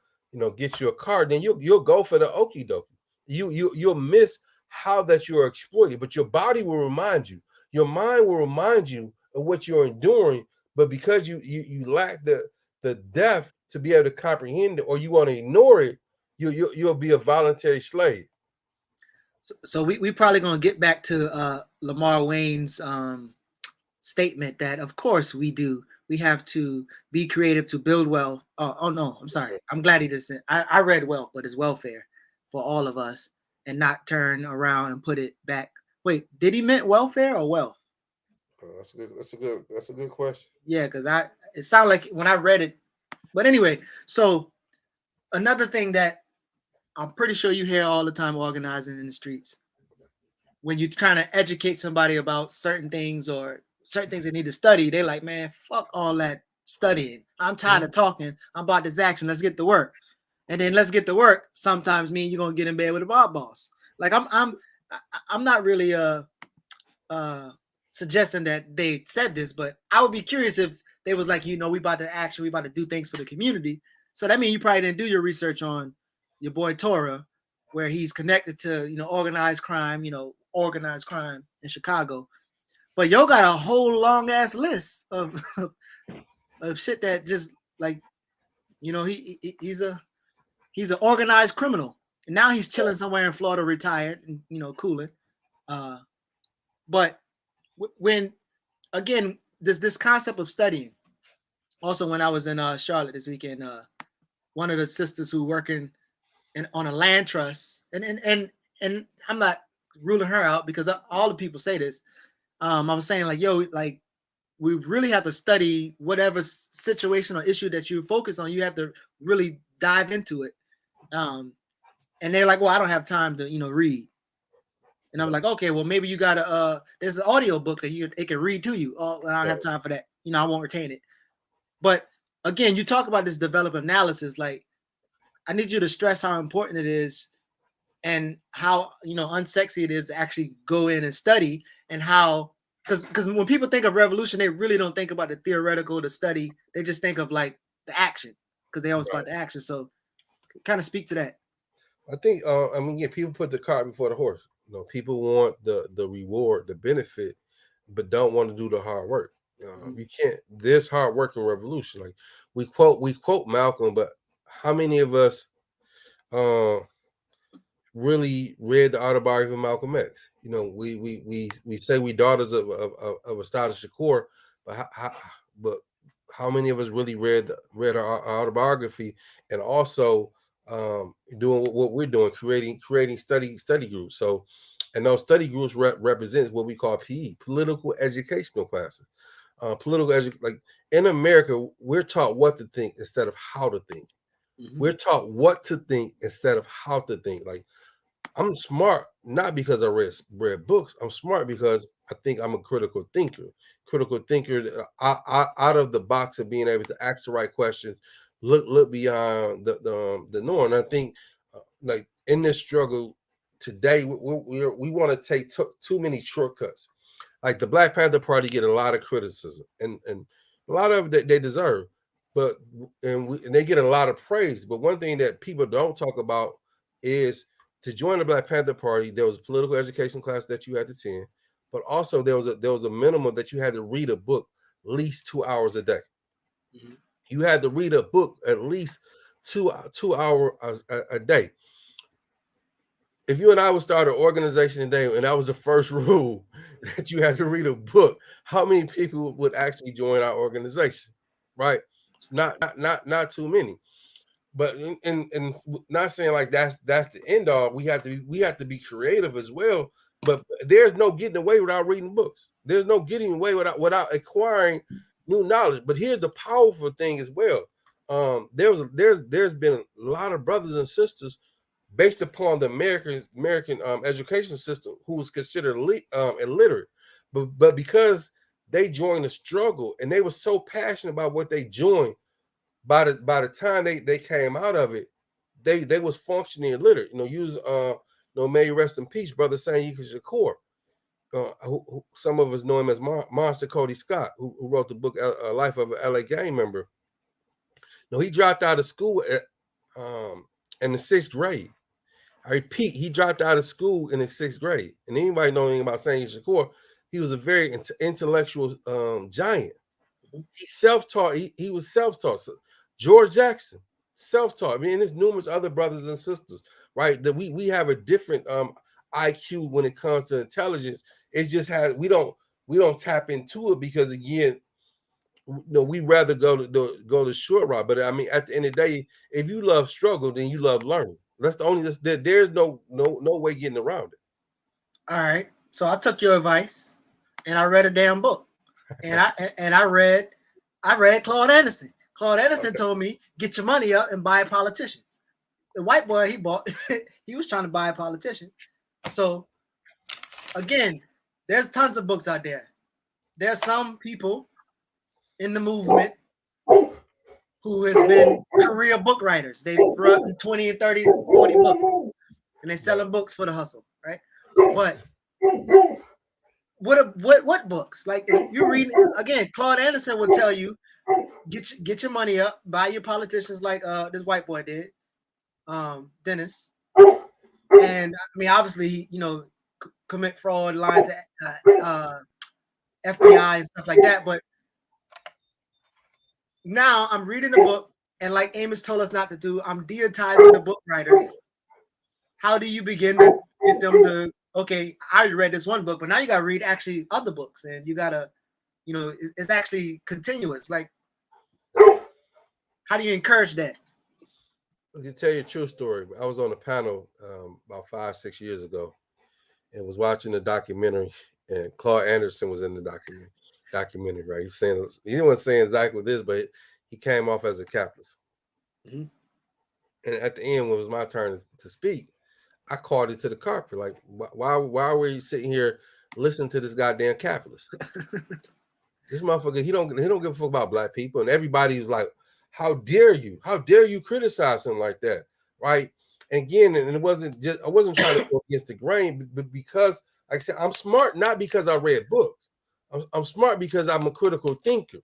get you a car, then you'll go for the okie dokie. You'll miss how that you're exploited, but your body will remind you, your mind will remind you of what you're enduring. But because you lack the depth to be able to comprehend it, or you want to ignore it, you'll be a voluntary slave. So we probably gonna get back to Lamar Wayne's statement that, of course, we have to be creative to build wealth. Oh no, I'm sorry. I'm glad he just said, I read wealth, but it's welfare for all of us, and not turn around and put it back. Wait, did he meant welfare or wealth? That's a good question. Yeah, because it sounded like when I read it. But anyway, so another thing that I'm pretty sure you hear all the time organizing in the streets, when you're trying to educate somebody about certain things or certain things they need to study, they're like, man, fuck all that studying. I'm tired of talking. I'm about this action. Let's get to work. And then let's get to work sometimes mean you're gonna get in bed with a mob boss. Like, I'm not really suggesting that they said this, but I would be curious if they was like, we about to action, we about to do things for the community. So that means you probably didn't do your research on your boy Torah, where he's connected to organized crime in Chicago. But yo got a whole long ass list of shit that just like, he's an organized criminal. And now he's chilling somewhere in Florida, retired and cooling. But when again, this concept of studying. Also, when I was in Charlotte this weekend, one of the sisters who working on a land trust, and I'm not ruling her out because all the people say this. I was saying like, yo, like we really have to study whatever situation or issue that you focus on. You have to really dive into it. And they're like, well, I don't have time to, read. And I'm like, okay, well, maybe you got there's an audio book that it can read to you. Oh, I don't have time for that. I won't retain it. But again, you talk about this development analysis. Like, I need you to stress how important it is and how, unsexy it is to actually go in and study, and how, because when people think of revolution, they really don't think about the theoretical, the study. They just think of like the action, because they always about the action. So kind of speak to that. I think, people put the cart before the horse. People want the reward, the benefit, but don't want to do the hard work. You can't. There's hard work in revolution. Like we quote Malcolm, but how many of us really read the autobiography of Malcolm X? We say we daughters of Astada Shakur, but how many of us really read our autobiography, and also doing what we're doing, creating study groups? So, and those study groups represents what we call PE, political educational classes. Like in America, we're taught what to think instead of how to think. We're taught what to think instead of how to think. Like, I'm smart not because I read books. I'm smart because I think I'm a critical thinker. Out of the box of being able to ask the right questions, look beyond the norm. And I think like in this struggle today, we want to take too many shortcuts. Like the Black Panther Party get a lot of criticism, and a lot of it they deserve, and they get a lot of praise. But one thing that people don't talk about is, to join the Black Panther Party, there was a political education class that you had to attend, but also there was a minimum that you had to read a book at least 2 hours a day. You had to read a book at least 2 hours a day. If you and I would start an organization today, and that was the first rule that you had to read a book, how many people would actually join our organization? Right? Not too many. But and not saying like that's the end all. We have to be creative as well. But there's no getting away without reading books. There's no getting away without acquiring new knowledge. But here's the powerful thing as well. There's been a lot of brothers and sisters based upon the American education system who was considered illiterate, but because they joined the struggle and they were so passionate about what they joined, by the time they came out of it, they was functioning illiterate. May you rest in peace, brother Geechee Yusef Shakur. Who some of us know him as Monster Cody Scott, who wrote the book Life of an LA Gang Member. He dropped out of school in the 6th grade. I repeat, he dropped out of school in the 6th grade. And anybody know anything about Geechee Shakur, he was a very intellectual giant. He self-taught. He was self-taught. So George Jackson, self-taught. I mean, there's numerous other brothers and sisters, right? That we have a different IQ when it comes to intelligence. It just we don't tap into it because, again, we rather go the short route. But I mean, at the end of the day, if you love struggle, then you love learning. That's the only. There's no way getting around it. All right. So I took your advice, and I read a damn book, and I read Claude Anderson. Claude Anderson told me, get your money up and buy politicians. The white boy he was trying to buy a politician. So again, there's tons of books out there. There's some people in the movement who has been career book writers. They've written 20 and 30, 40 books, and they're selling books for the hustle, right? But what books? Like, if you read again, Claude Anderson would tell you, get your money up, buy your politicians like this white boy did, Dennis. And I mean, obviously, commit fraud, lying to FBI and stuff like that. But now I'm reading the book, and like Amos told us not to do, I'm deitizing the book writers. How do you begin to get them to okay, I already read this one book, but now you got to read actually other books, and you got to, it's actually continuous. Like, how do you encourage that? I can tell you a true story. I was on a panel about 5-6 years ago and was watching the documentary, and Claude Anderson was in the documentary, right? He wasn't saying exactly this, but he came off as a capitalist. Mm-hmm. And at the end, when it was my turn to speak, I called it to the carpet. Like, why were you sitting here listening to this goddamn capitalist? This motherfucker, he don't give a fuck about black people. And everybody was like, how dare you? How dare you criticize him like that? Right. And again, and I wasn't trying to go against the grain, but because, like I said, I'm smart, not because I read books. I'm smart because I'm a critical thinker.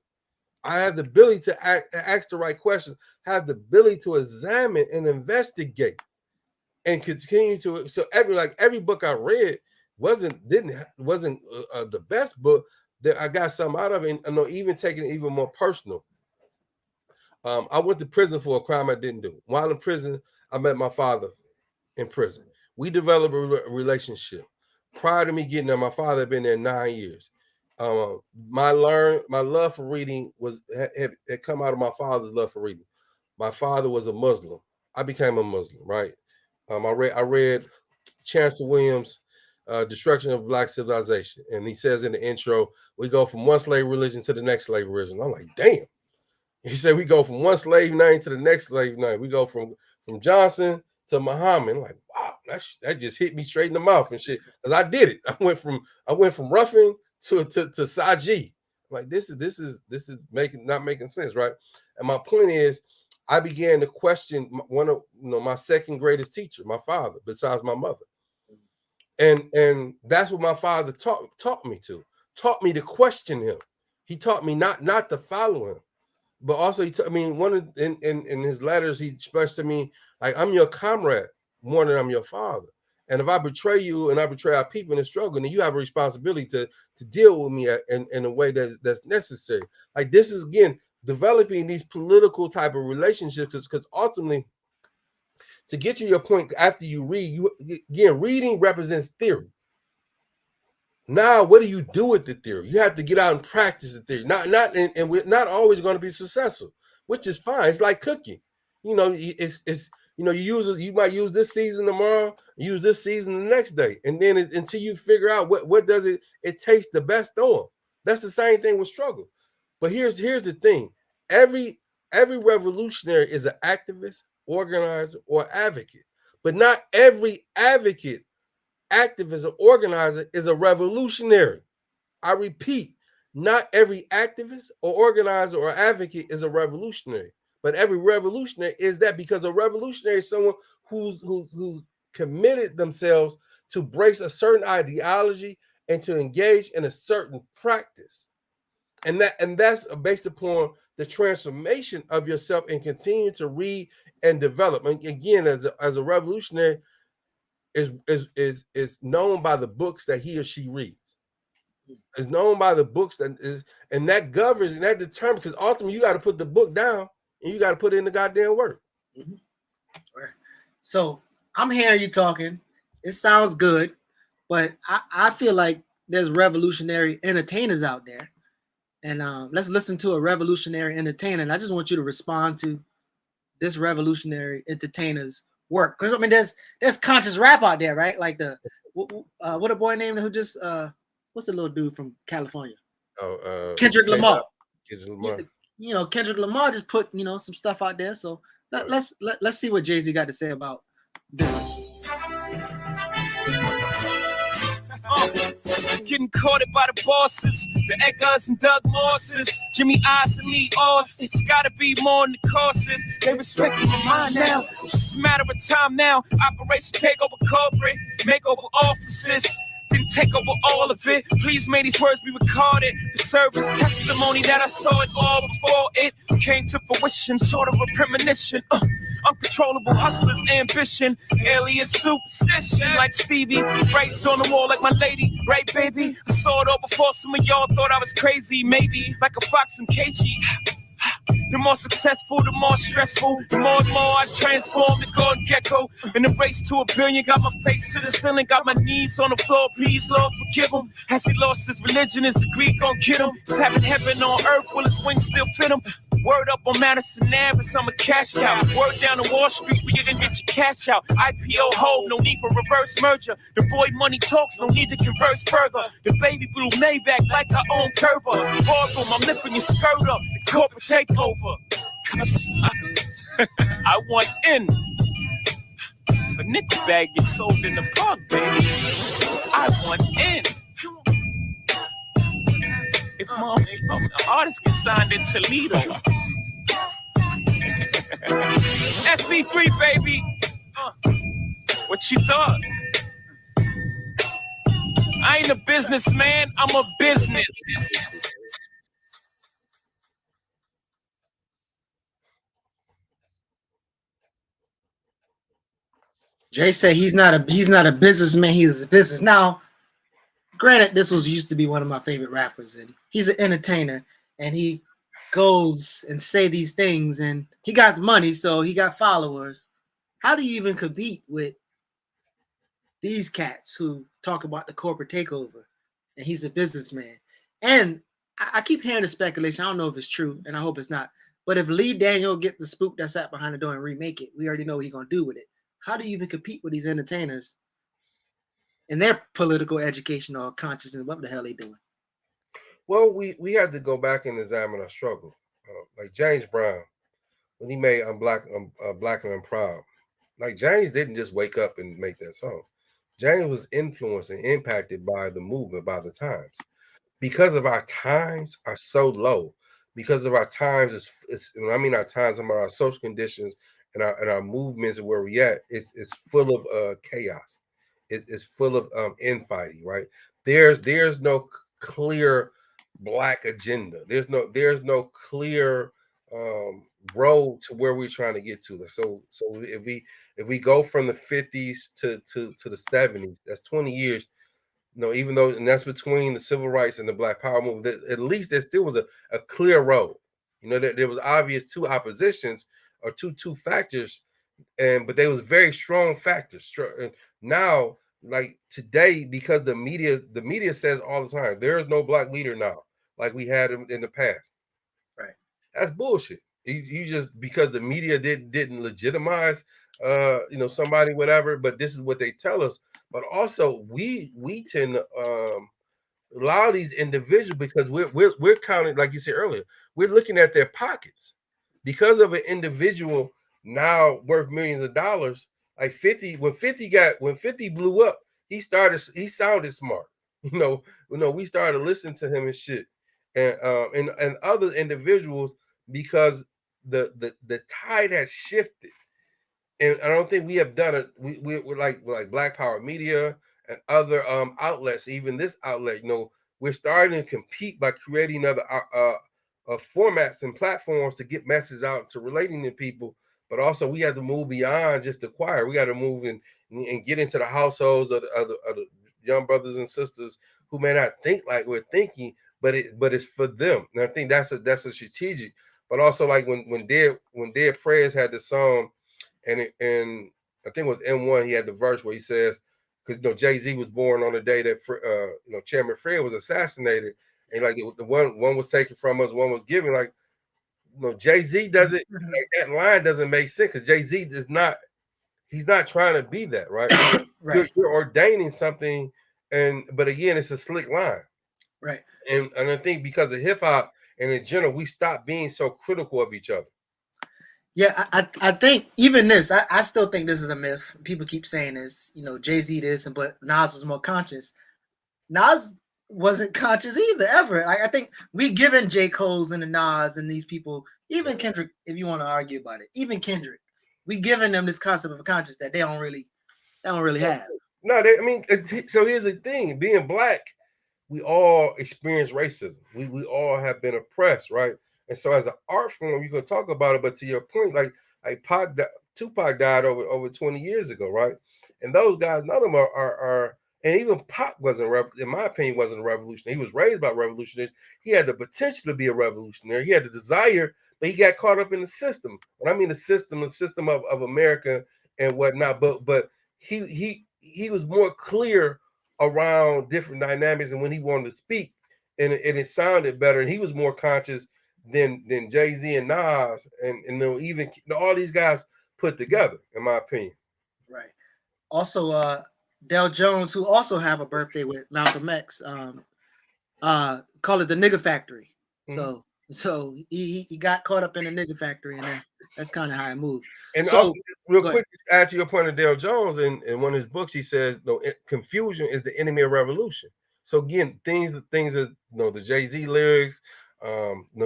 I have the ability to ask the right questions, have the ability to examine and investigate and continue to. So every book I read wasn't the best book that I got something out of it. And even taking it even more personal. I went to prison for a crime I didn't do. While in prison, I met my father in prison. We developed a relationship. Prior to me getting there, my father had been there 9 years. My love for reading had come out of my father's love for reading. My father was a Muslim. I became a Muslim, right? I read Chancellor Williams' Destruction of Black Civilization, and he says in the intro, we go from one slave religion to the next slave religion. I'm like, damn. He said we go from one slave name to the next slave name. We go from Johnson to Muhammad. I'm like, wow, that just hit me straight in the mouth and shit. Because I did it. I went from Ruffin to Saji. I'm like, this is not making sense, right? And my point is, I began to question one of my second greatest teacher, my father, besides my mother. And that's what my father taught me to question him. He taught me not to follow him. But also, in his letters, he expressed to me, like, I'm your comrade more than I'm your father. And if I betray you and I betray our people in the struggle, then you have a responsibility to deal with me in a way that's necessary. Like, this is, again, developing these political type of relationships, because ultimately, to get to your point, after you read, reading represents theory. Now, what do you do with the theory? You have to get out and practice the theory. And we're not always going to be successful, which is fine. It's like cooking. You might use this season tomorrow, use this season the next day, and then until you figure out what does it tastes the best on. That's the same thing with struggle. But here's the thing: every revolutionary is an activist, organizer, or advocate, but not every advocate, activist, or organizer is a revolutionary. I repeat, not every activist or organizer or advocate is a revolutionary, but every revolutionary is that, because a revolutionary is someone who's committed themselves to embrace a certain ideology and to engage in a certain practice. And that's based upon the transformation of yourself and continue to read and develop. And again, as a revolutionary, is known by the books that he or she reads. Is known by the books and that governs and that determines, because ultimately you got to put the book down and you got to put in the goddamn work. Mm-hmm. Right. So I'm hearing you talking. It sounds good, but I feel like there's revolutionary entertainers out there, and let's listen to a revolutionary entertainer. And I just want you to respond to this revolutionary entertainer's work, because there's conscious rap out there, right? Like what a boy named who just what's the little dude from California? Kendrick Lamar. Kendrick Lamar just put some stuff out there. So let's see what Jay-Z got to say about this. Getting caught by the bosses, the Eggers and Doug Morses, Jimmy Ives and Lee Oz. It's gotta be more than the courses. They respect my mind now. It's just a matter of time now. Operation Takeover Corporate, makeover offices. Then take over all of it. Please may these words be recorded to serve as testimony that I saw it all before it came to fruition. Sort of a premonition. Uncontrollable hustlers, ambition, alias superstition. Like Stevie, writes on the wall like my lady, right, baby? I saw it all before some of y'all thought I was crazy, maybe like a fox from Geechee. The more successful, the more stressful. The more and more I transform the golden gecko. In the race to $1 billion, got my face to the ceiling, got my knees on the floor. Please, Lord, forgive him. Has he lost his religion? Is the Greek gonna get him? He's having heaven on earth, will his wings still fit him? Word up on Madison Ave, I'm a cash cow. Word down on Wall Street, we can get your cash out. IPO hold, no need for reverse merger. The boy money talks, no need to converse further. The baby blue Maybach like I own Kerber. Boardroom, I'm lifting your skirt up. The corporate takeover. I want in. A nickel bag gets sold in the park, baby. I want in. If an artist gets signed in Toledo. SC3, baby. What you thought? I ain't a businessman, I'm a business. Jay said he's not a businessman, he's a business. Now, granted, this used to be one of my favorite rappers, and he's an entertainer, and he goes and say these things, and he got money, so he got followers. How do you even compete with these cats who talk about the corporate takeover, and he's a businessman? And I keep hearing the speculation. I don't know if it's true, and I hope it's not. But if Lee Daniel get the spook that's sat behind the door and remake it, we already know what he's gonna do with it. How do you even compete with these entertainers in their political education or consciousness? What the hell they doing? Well, we had to go back and examine our struggle. Like James Brown, when he made I'm Black and I'm Proud. Like James didn't just wake up and make that song. James was influenced and impacted by the movement, by the times. Because of our times are so low, because of our times, I mean our times, I'm about our social conditions and our movements and where we at, it's full of chaos. It's full of infighting, right? There's no clear Black agenda. There's no clear road to where we're trying to get to. So if we go from the 50s to the 70s, that's 20 years. Even though, and that's between the civil rights and the Black Power movement, at least there still was a clear road. There was obvious two oppositions or two factors, but they was very strong factors. And now, like today, because the media says all the time, there is no Black leader now, like we had in the past. Right. That's bullshit. You just, because the media didn't legitimize somebody, whatever, but this is what they tell us. But also we tend to allow these individuals, because we're counting, like you said earlier, we're looking at their pockets. Because of an individual now worth millions of dollars, like 50, when 50 blew up, he sounded smart. We started listening to him and shit. And other individuals, because the tide has shifted. And I don't think we have done it. We're like Black Power Media and other outlets, even this outlet. We're starting to compete by creating other formats and platforms to get messages out to relating to people. But also, we have to move beyond just the choir. We got to move and get into the households of the young brothers and sisters who may not think like we're thinking, but it's for them. And I think that's a strategic. But also, like when Dead Prayers had the song. And I think it was M1. He had the verse where he says, because Jay-Z was born on the day that Chairman Fred was assassinated, and like the one was taken from us, one was given. Like Jay-Z doesn't, like, that line doesn't make sense, because Jay-Z he's not trying to be that, right? Right. You're ordaining something, but again, it's a slick line, right? And I think because of hip hop and in general, we stopped being so critical of each other. Yeah, I think even this, I still think this is a myth. People keep saying this, Jay-Z this, but Nas was more conscious. Nas wasn't conscious either, ever. Like, I think we given J. Cole's and the Nas and these people, even Kendrick, if you want to argue about it, even Kendrick, we giving them this concept of a conscience that they don't really have. No, so here's the thing: being Black, we all experience racism. We all have been oppressed, right? And so, as an art form, you can talk about it. But to your point, like Tupac died over 20 years ago, right? And those guys, none of them are and even Pac wasn't, in my opinion, wasn't a revolutionary. He was raised by revolutionaries. He had the potential to be a revolutionary. He had the desire, but he got caught up in the system. When I mean the system of America and whatnot, but he was more clear around different dynamics, and when he wanted to speak, and it sounded better, and he was more conscious than Jay-Z and Nas and even all these guys put together, in my opinion. Right. Also, Del Jones, who also have a birthday with Malcolm X, call it the nigga factory. Mm-hmm. So he got caught up in the nigga factory, and that's kind of how it moved. And so real quick, to add to your point of Dale Jones, in one of his books, he says, confusion is the enemy of revolution. So again, things that the Jay-Z lyrics,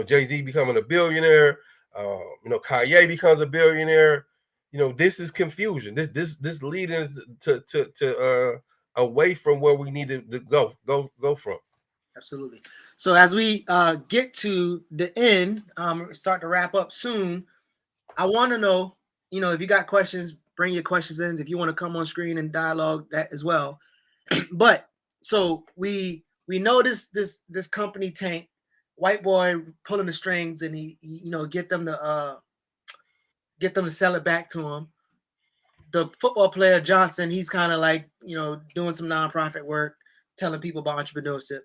Jay-Z becoming a billionaire, Kanye becomes a billionaire. This is confusion. This leading us to away from where we need to go from. Absolutely. So as we get to the end, start to wrap up soon, I want to know, if you got questions, bring your questions in. If you want to come on screen and dialogue that as well. But so we know this company tank, white boy pulling the strings, and he get them to sell it back to him. The football player Johnson, he's kind of like doing some nonprofit work, telling people about entrepreneurship.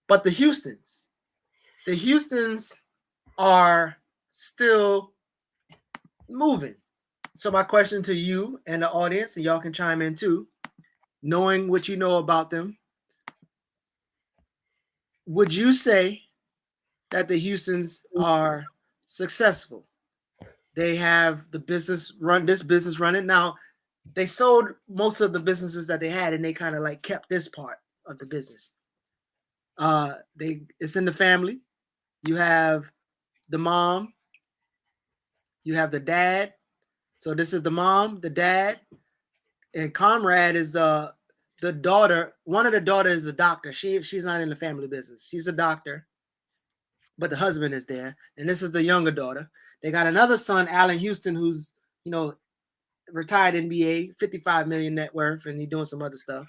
But the Houstons are still moving. So my question to you and the audience, and y'all can chime in too, knowing what you know about them, would you say that the Houstons are successful? They have this business running. Now, they sold most of the businesses that they had, and they kind of like kept this part of the business. It's in the family. You have the mom, you have the dad. So this is the mom, the dad, and Comrade is the daughter. One of the daughters is a doctor. She's not in the family business. She's a doctor, but the husband is there. And this is the younger daughter. They got another son, Allen Houston, who's retired NBA, 55 million net worth, and he's doing some other stuff.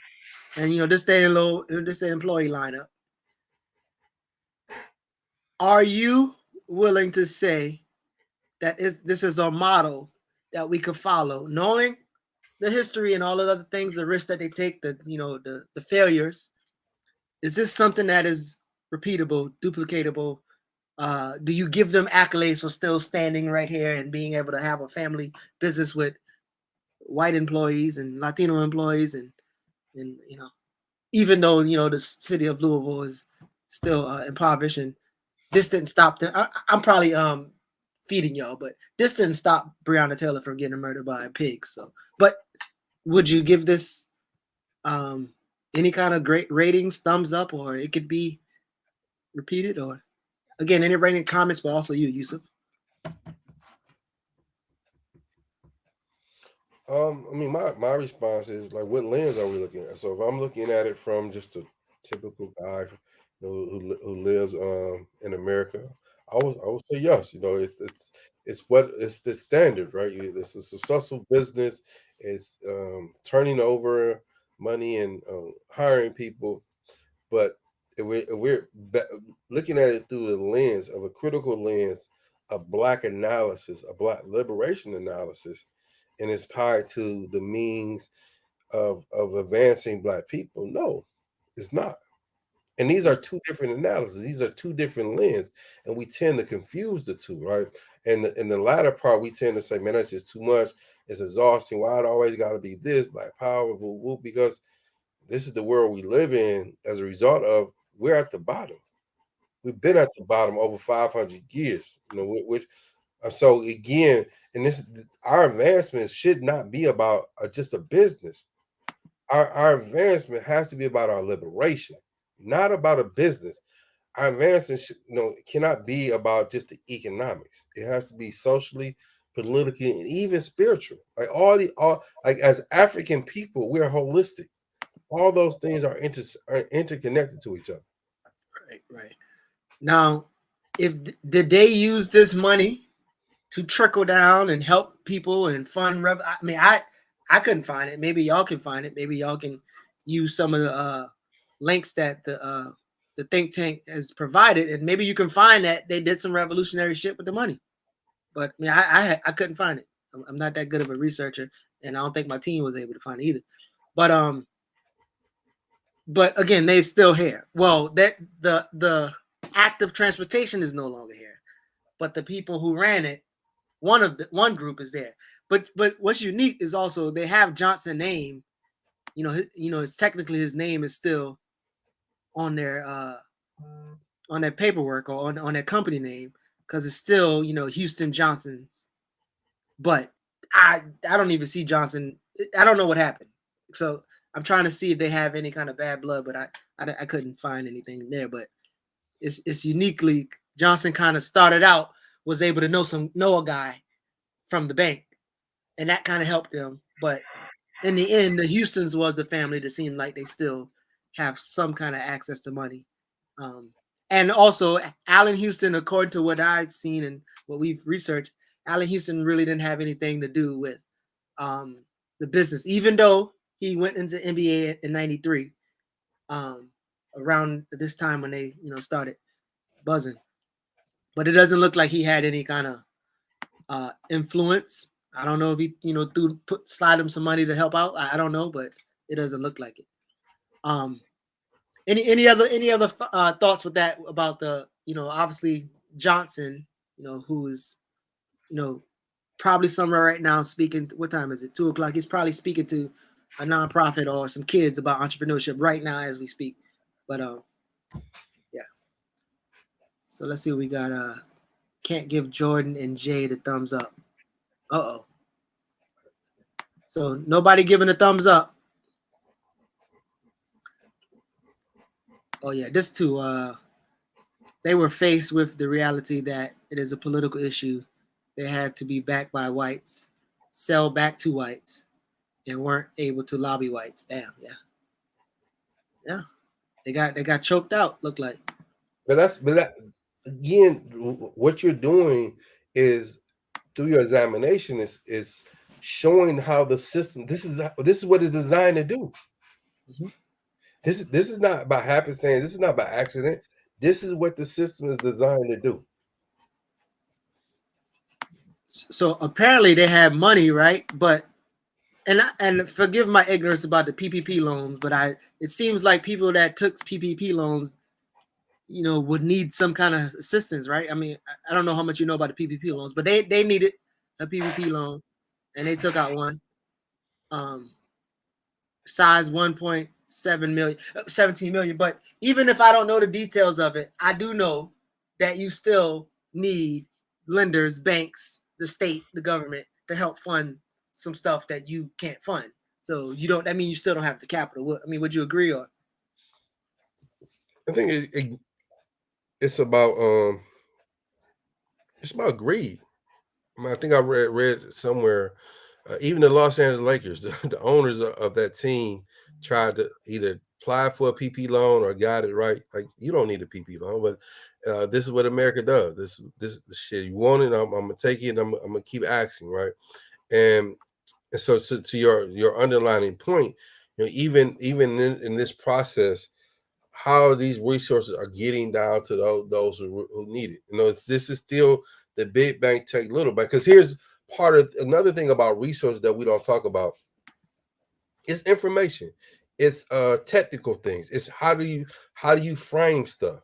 And this the employee lineup. Are you willing to say that this is a model that we could follow, knowing the history and all of the other things, the risks that they take, the failures? Is this something that is repeatable, duplicatable? Do you give them accolades for still standing right here and being able to have a family business with white employees and Latino employees, and even though the city of Louisville is still impoverished, and this didn't stop them. I'm probably feeding y'all, but this didn't stop Breonna Taylor from getting murdered by a pig. So, but would you give this any kind of great ratings, thumbs up, or it could be repeated? Or again, any rating comments, but also you, Yusef. My response is like, what lens are we looking at? So if I'm looking at it from just a typical guy who lives in America, I would say yes. It's the standard, right? It's a successful business. It's turning over money and hiring people. But if we're looking at it through the lens of a critical lens, a Black analysis, a Black liberation analysis, and it's tied to the means of advancing Black people, no, it's not. And these are two different analyses. These are two different lenses, and we tend to confuse the two, right? And in the latter part, we tend to say, man, that's just too much. It's exhausting. Why it always got to be this, Black power, because this is the world we live in. As a result of, we're at the bottom. We've been at the bottom over 500 years, which so again, and our advancement should not be about just a business. Our advancement has to be about our liberation, not about a business. Our advancement cannot be about just the economics. It has to be socially, politically, and even spiritual. Like as African people, we're holistic. All those things are interconnected to each other. Right. Now, did they use this money to trickle down and help people and fund I couldn't find it. Maybe y'all can find it. Maybe y'all can use some of the links that the the think tank has provided, and maybe you can find that they did some revolutionary shit with the money. But I mean, I couldn't find it. I'm not that good of a researcher, and I don't think my team was able to find it either. But again, they still here. Well, that the active transportation is no longer here, but the people who ran it, one group is there. But what's unique is also they have Johnson name. It's technically his name is still on their paperwork or on their company name because it's still Houston Johnson's. But I don't even see Johnson. I don't know what happened. So I'm trying to see if they have any kind of bad blood, but I couldn't find anything there. But it's uniquely Johnson kind of started out, was able to know a guy from the bank, and that kind of helped them. But in the end, the Houstons was the family that seemed like they still have some kind of access to money. And also Allen Houston, according to what I've seen and what we've researched, Allen Houston really didn't have anything to do with the business, even though he went into NBA in '93, around this time when they started buzzing. But it doesn't look like he had any kind of influence. I don't know if he slide him some money to help out. I don't know, but it doesn't look like it. Any other thoughts with that about the obviously Johnson, who is probably somewhere right now speaking. What time is it? 2:00. He's probably speaking to a nonprofit or some kids about entrepreneurship right now as we speak. But yeah. So let's see what we got. Can't give Jordan and Jay the thumbs up. Uh-oh. So nobody giving a thumbs up. Oh yeah, this too. They were faced with the reality that it is a political issue. They had to be backed by whites, sell back to whites, and weren't able to lobby whites. Damn, yeah. They got choked out. Look like. But again, what you're doing is through your examination is showing how the system. This is what it's designed to do. Mm-hmm. This is not by happenstance. This is not by accident. This is what the system is designed to do. So apparently they had money, right? But and forgive my ignorance about the PPP loans, but it seems like people that took PPP loans, would need some kind of assistance, right? I mean, I don't know how much you know about the PPP loans, but they needed a PPP loan, and they took out one, size 17 million. But even if I don't know the details of it, I do know that you still need lenders, banks, the state, the government to help fund some stuff that you can't fund. So that means you still don't have the capital. I mean, would you agree? Or I think it's about greed. I mean, I think I read somewhere, even the Los Angeles Lakers, the owners of that team tried to either apply for a PP loan or got it right. Like, you don't need a PP loan, but this is what America does. This shit, you want it, I'm gonna take it, and I'm gonna keep asking, right? And so to your underlining point, even in this process, how these resources are getting down to those who need it. This is still the big bank take little bank. Because here's part of another thing about resources that we don't talk about. It's information. It's technical things. It's how do you frame stuff?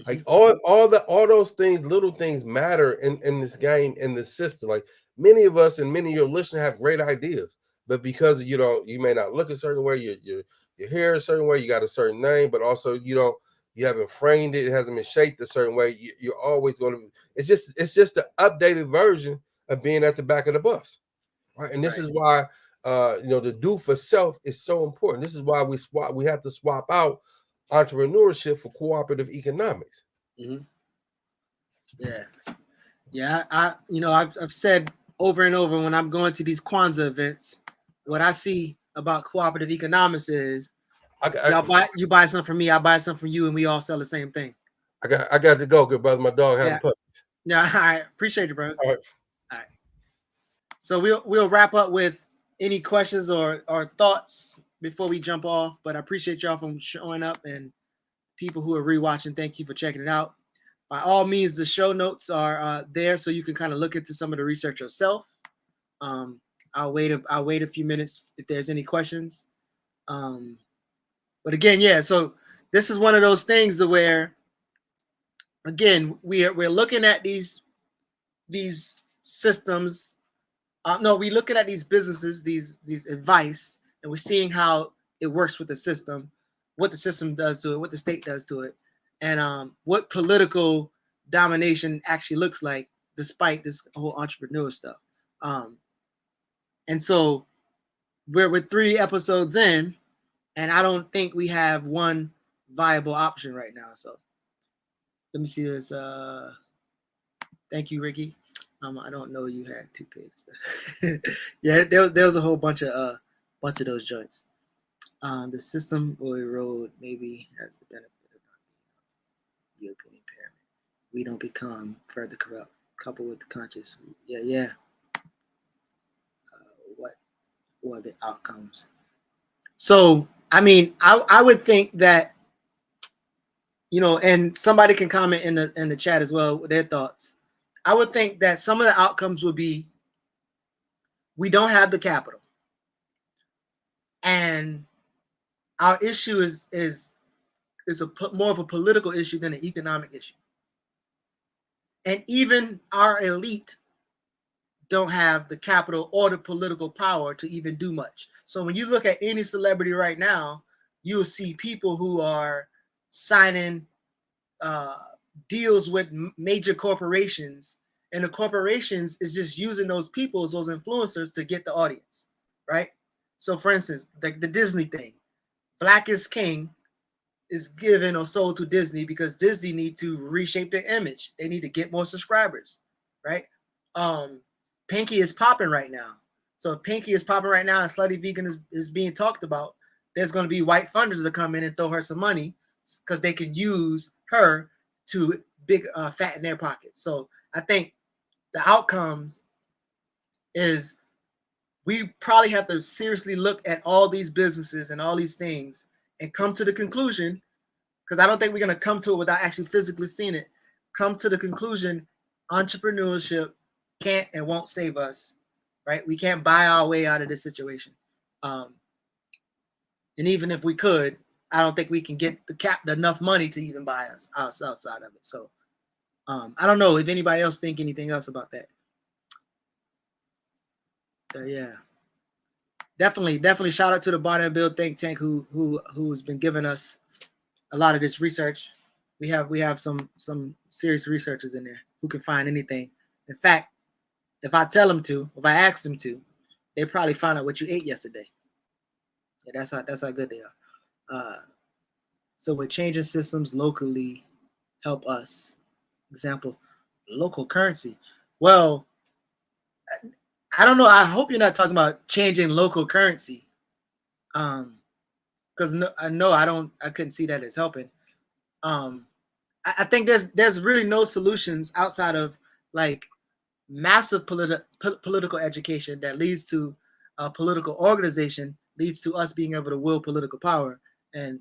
Like all those things, little things matter in this game, in the system. Like, many of us and many of your listeners have great ideas, but because you may not look a certain way, your hair a certain way, you got a certain name, but also you haven't framed it, it hasn't been shaped a certain way. You're always going to. It's just the updated version of being at the back of the bus, right? And this is why the do for self is so important. This is why we have to swap out entrepreneurship for cooperative economics. Mm-hmm. Yeah. I've said over and over when I'm going to these Kwanzaa events, what I see about cooperative economics is you buy something from me, I buy something from you, and we all sell the same thing. I got to go, good brother. My dog having puppies. Yeah, all right. Appreciate you, bro. All right. So we'll wrap up with any questions or thoughts before we jump off. But I appreciate y'all from showing up, and people who are rewatching, thank you for checking it out. By all means, the show notes are there, so you can kind of look into some of the research yourself. I'll wait a few minutes if there's any questions. But again, yeah. So this is one of those things where, again, we're looking at these systems. No, we're looking at these businesses, these advice, and we're seeing how it works with the system, what the system does to it, what the state does to it, and what political domination actually looks like, despite this whole entrepreneur stuff. And so we're 3 episodes in, and I don't think we have one viable option right now. So let me see this. Thank you, Ricky. I don't know you had 2 pages. Yeah, there was a whole bunch of those joints. The system will erode, maybe has the benefit of not being European impairment. We don't become further corrupt, coupled with the conscious. Yeah. What are the outcomes? So, I mean, I would think that, and somebody can comment in the chat as well with their thoughts. I would think that some of the outcomes would be, we don't have the capital, and our issue is more of a political issue than an economic issue. And even our elite don't have the capital or the political power to even do much. So when you look at any celebrity right now, you'll see people who are signing deals with major corporations, and the corporations is just using those people, those influencers, to get the audience, right? So for instance, the Disney thing, Black is King is given or sold to Disney because Disney need to reshape their image. They need to get more subscribers, right? Pinky is popping right now. So if Pinky is popping right now and Slutty Vegan is being talked about, there's going to be white funders to come in and throw her some money because they can use her to fatten their pockets. So I think the outcomes is we probably have to seriously look at all these businesses and all these things and come to the conclusion, because I don't think we're going to come to it without actually physically seeing it, come to the conclusion entrepreneurship can't and won't save us, right? We can't buy our way out of this situation. And even if we could, I don't think we can get enough money to even buy ourselves out of it. So I don't know if anybody else think anything else about that. Yeah, definitely shout out to the Barter and Build think tank who's been giving us a lot of this research. We have some serious researchers in there who can find anything. In fact, if I tell them to, if I ask them to, they probably find out what you ate yesterday. Yeah, that's how good they are. So we're changing systems locally, help us. Example, local currency. Well, I don't know. I hope you're not talking about changing local currency. Because I couldn't see that as helping. I think there's really no solutions outside of like massive political education that leads to political organization, leads to us being able to wield political power. And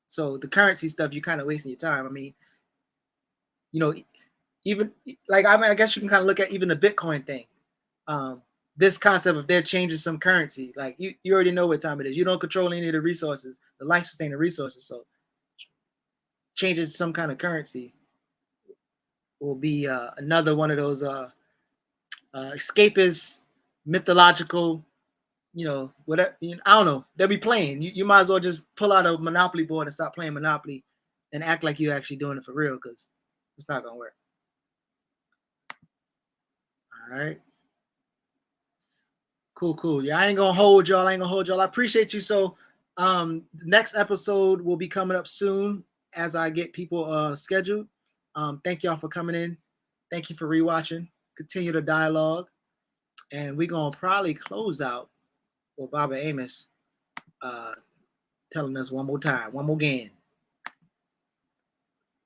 so the currency stuff, you're kind of wasting your time. I mean, even like, I guess you can kind of look at even the Bitcoin thing. This concept of they're changing some currency, like you already know what time it is. You don't control any of the resources, the life-sustaining resources. So changing some kind of currency will be another one of those escapist, mythological, whatever. I don't know. They'll be playing. You might as well just pull out a Monopoly board and stop playing Monopoly and act like you're actually doing it for real, because it's not gonna work. All right. Cool. Yeah, I ain't gonna hold y'all. I appreciate you. So next episode will be coming up soon as I get people scheduled. Thank y'all for coming in. Thank you for rewatching. Continue the dialogue. And we're gonna probably close out with Baba Amos telling us one more again.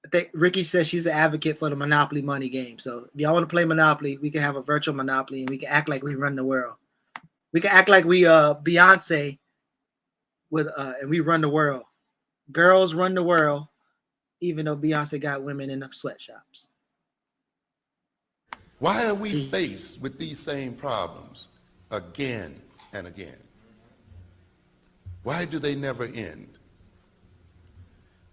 I think Ricky says she's an advocate for the Monopoly money game. So if y'all want to play Monopoly, we can have a virtual Monopoly and we can act like we run the world. We can act like we Beyonce and we run the world. girls run the world, even though Beyonce got women in the sweatshops. Why are we faced with these same problems again and again? Why do they never end?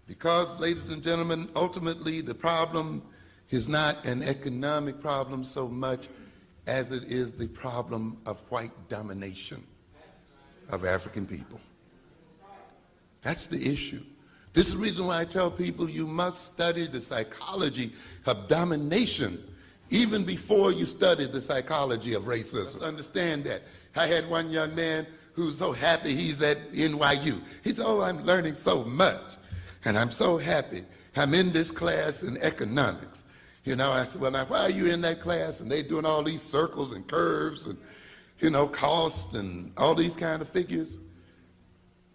Because, ladies and gentlemen, ultimately the problem is not an economic problem so much as it is the problem of white domination of African people. That's the issue. This is the reason why I tell people you must study the psychology of domination even before you study the psychology of racism. Understand that. I had one young man who's so happy he's at NYU. He said, oh, I'm learning so much, and I'm so happy. I'm in this class in economics. You know, I said, well, now, why are you in that class? And they're doing all these circles and curves and, you know, cost and all these kind of figures,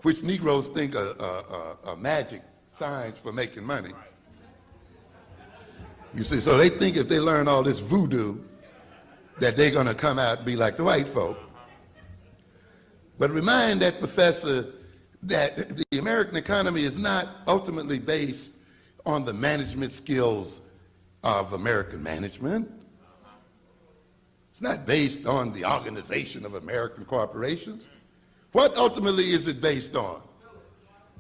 which Negroes think are magic signs for making money. You see, so they think if they learn all this voodoo, that they're going to come out and be like the white folk. But remind that professor that the American economy is not ultimately based on the management skills of American management. It's not based on the organization of American corporations. What ultimately is it based on?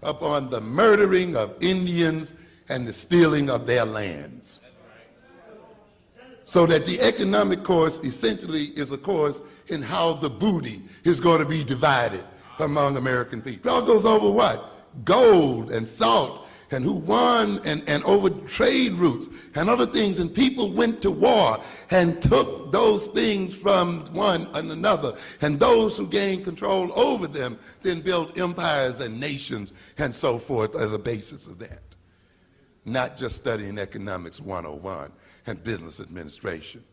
Upon the murdering of Indians and the stealing of their lands. So that the economic course essentially is a course in how the booty is going to be divided among American people. It all goes over what? Gold and salt, and who won, and over trade routes and other things. And people went to war and took those things from one and another. And those who gained control over them then built empires and nations and so forth as a basis of that. Not just studying economics 101 and business administration.